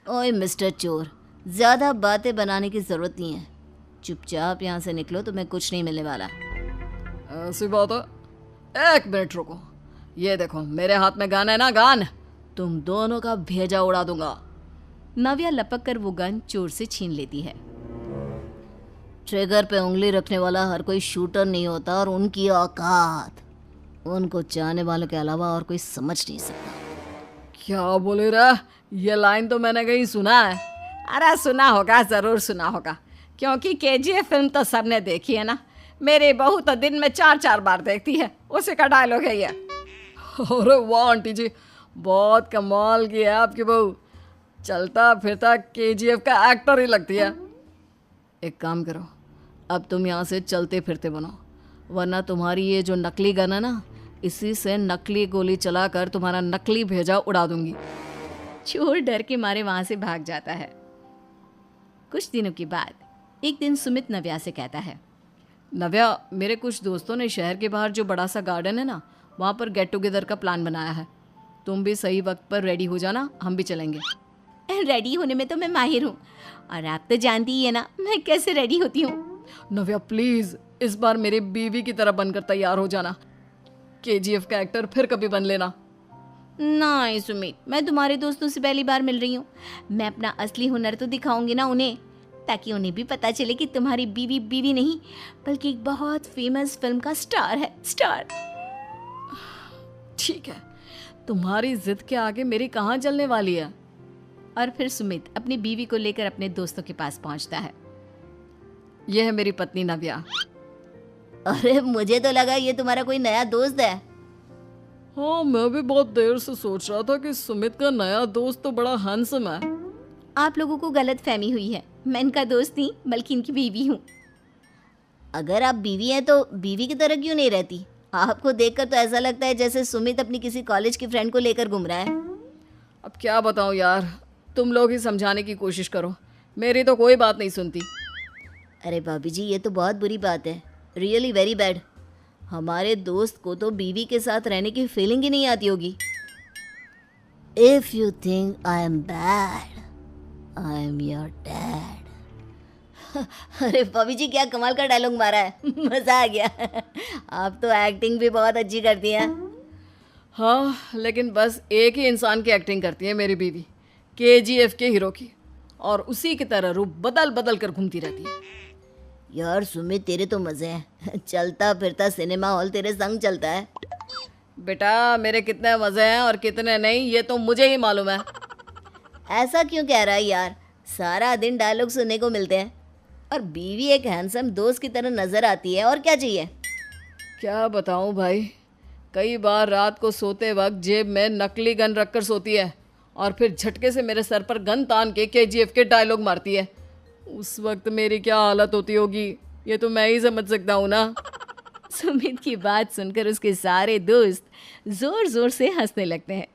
Speaker 3: ओए मिस्टर चोर, ज्यादा बातें बनाने की जरूरत नहीं है, चुपचाप यहाँ से निकलो, तुम्हें कुछ नहीं मिलने वाला।
Speaker 2: ऐसी बात है? एक मिनट रुको, ये देखो मेरे हाथ में गन है ना, गन, तुम दोनों का भेजा उड़ा दूंगा।
Speaker 1: नव्या लपक कर वो गन चोर से छीन लेती है।
Speaker 3: ट्रिगर पे उंगली रखने वाला हर कोई शूटर नहीं होता, और उनकी औकात उनको चाहने वालों के अलावा और कोई समझ नहीं सकता।
Speaker 2: क्या बोले रे? ये लाइन तो मैंने कहीं सुना है।
Speaker 1: अरे सुना होगा, जरूर सुना होगा, क्योंकि केजीएफ फिल्म तो सबने देखी है ना। मेरी बहू तो दिन में 4-4 बार देखती है, उसी का डायलॉग है ये।
Speaker 2: अरे वाह आंटी जी, बहुत कमाल की है आपकी बहू, चलता फिरता केजीएफ का एक्टर ही लगती है। एक काम करो, अब तुम यहाँ से चलते फिरते बनो, वरना तुम्हारी ये जो नकली गन है ना, इसी से नकली गोली चलाकर तुम्हारा नकली भेजा उड़ा दूंगी।
Speaker 1: चोर डर के मारे वहां से भाग जाता है। कुछ दिनों के बाद एक दिन सुमित नव्या से कहता है,
Speaker 2: नव्या, मेरे कुछ दोस्तों ने शहर के बाहर जो बड़ा सा गार्डन है ना, वहाँ पर गेट टुगेदर का प्लान बनाया है। तुम भी सही वक्त पर रेडी हो जाना, हम भी चलेंगे।
Speaker 3: रेडी होने में तो मैं माहिर हूँ, और आप तो जानती ही है ना मैं कैसे रेडी होती हूँ।
Speaker 2: नव्या प्लीज, इस बार मेरी बीवी की तरह बनकर तैयार हो जाना। केजीएफ का एक्टर फिर कभी बन लेना।
Speaker 3: नहीं सुमित, मैं तुम्हारे दोस्तों से पहली बार मिल रही हूँ। मैं अपना असली हुनर तो दिखाऊंगी ना उन्हें, ताकि उन्हें भी पता चले कि तुम्हारी बीवी बीवी नहीं बल्कि एक बहुत फेमस फिल्म का स्टार है, स्टार।
Speaker 2: ठीक है, तुम्हारी जिद के आगे मेरी कहाँ चलने वाली है।
Speaker 1: और फिर सुमित अपनी बीवी को लेकर अपने दोस्तों के पास पहुंचता है।
Speaker 2: यह है मेरी पत्नी नव्या।
Speaker 3: अरे मुझे तो लगा ये तुम्हारा कोई नया दोस्त है।
Speaker 2: हाँ, मैं भी बहुत देर से सोच रहा था कि सुमित का नया दोस्त तो बड़ा हैंडसम है।
Speaker 3: आप लोगों को गलत फहमी हुई है, मैं इनका दोस्त नहीं बल्कि इनकी बीवी हूँ। अगर आप बीवी हैं तो बीवी की तरह क्यों नहीं रहती? आपको देखकर तो ऐसा लगता है जैसे सुमित अपनी किसी कॉलेज की फ्रेंड को लेकर घूम रहा है।
Speaker 2: अब क्या बताऊँ यार, तुम लोग ही समझाने की कोशिश करो, मेरी तो कोई बात नहीं सुनती।
Speaker 3: अरे भाभी जी, ये तो बहुत बुरी बात है, रियली वेरी बैड। हमारे दोस्त को तो बीवी के साथ रहने की फीलिंग ही नहीं आती होगी। If you think I am bad, I am your dad. अरे भाभी जी, क्या कमाल का डायलॉग मारा है, मजा आ गया। आप तो एक्टिंग भी बहुत अच्छी करती हैं।
Speaker 2: हाँ, लेकिन बस एक ही इंसान की एक्टिंग करती है मेरी बीवी, KGF के हीरो की, और उसी की तरह रूप बदल बदल कर घूमती रहती है।
Speaker 3: यार सुमित, तेरे तो मजे हैं, चलता फिरता सिनेमा हॉल तेरे संग चलता है।
Speaker 2: बेटा, मेरे कितने मज़े हैं और कितने नहीं ये तो मुझे ही मालूम है।
Speaker 3: ऐसा क्यों कह रहा है यार, सारा दिन डायलॉग सुनने को मिलते हैं और बीवी एक हैंडसम दोस्त की तरह नजर आती है, और क्या चाहिए?
Speaker 2: क्या बताऊं भाई, कई बार रात को सोते वक्त जेब में नकली गन रखकर सोती है और फिर झटके से मेरे सर पर गन तान के KGF के डायलॉग मारती है। उस वक्त मेरी क्या हालत होती होगी ये तो मैं ही समझ सकता हूँ ना।
Speaker 1: सुमित की बात सुनकर उसके सारे दोस्त जोर जोर से हंसने लगते हैं।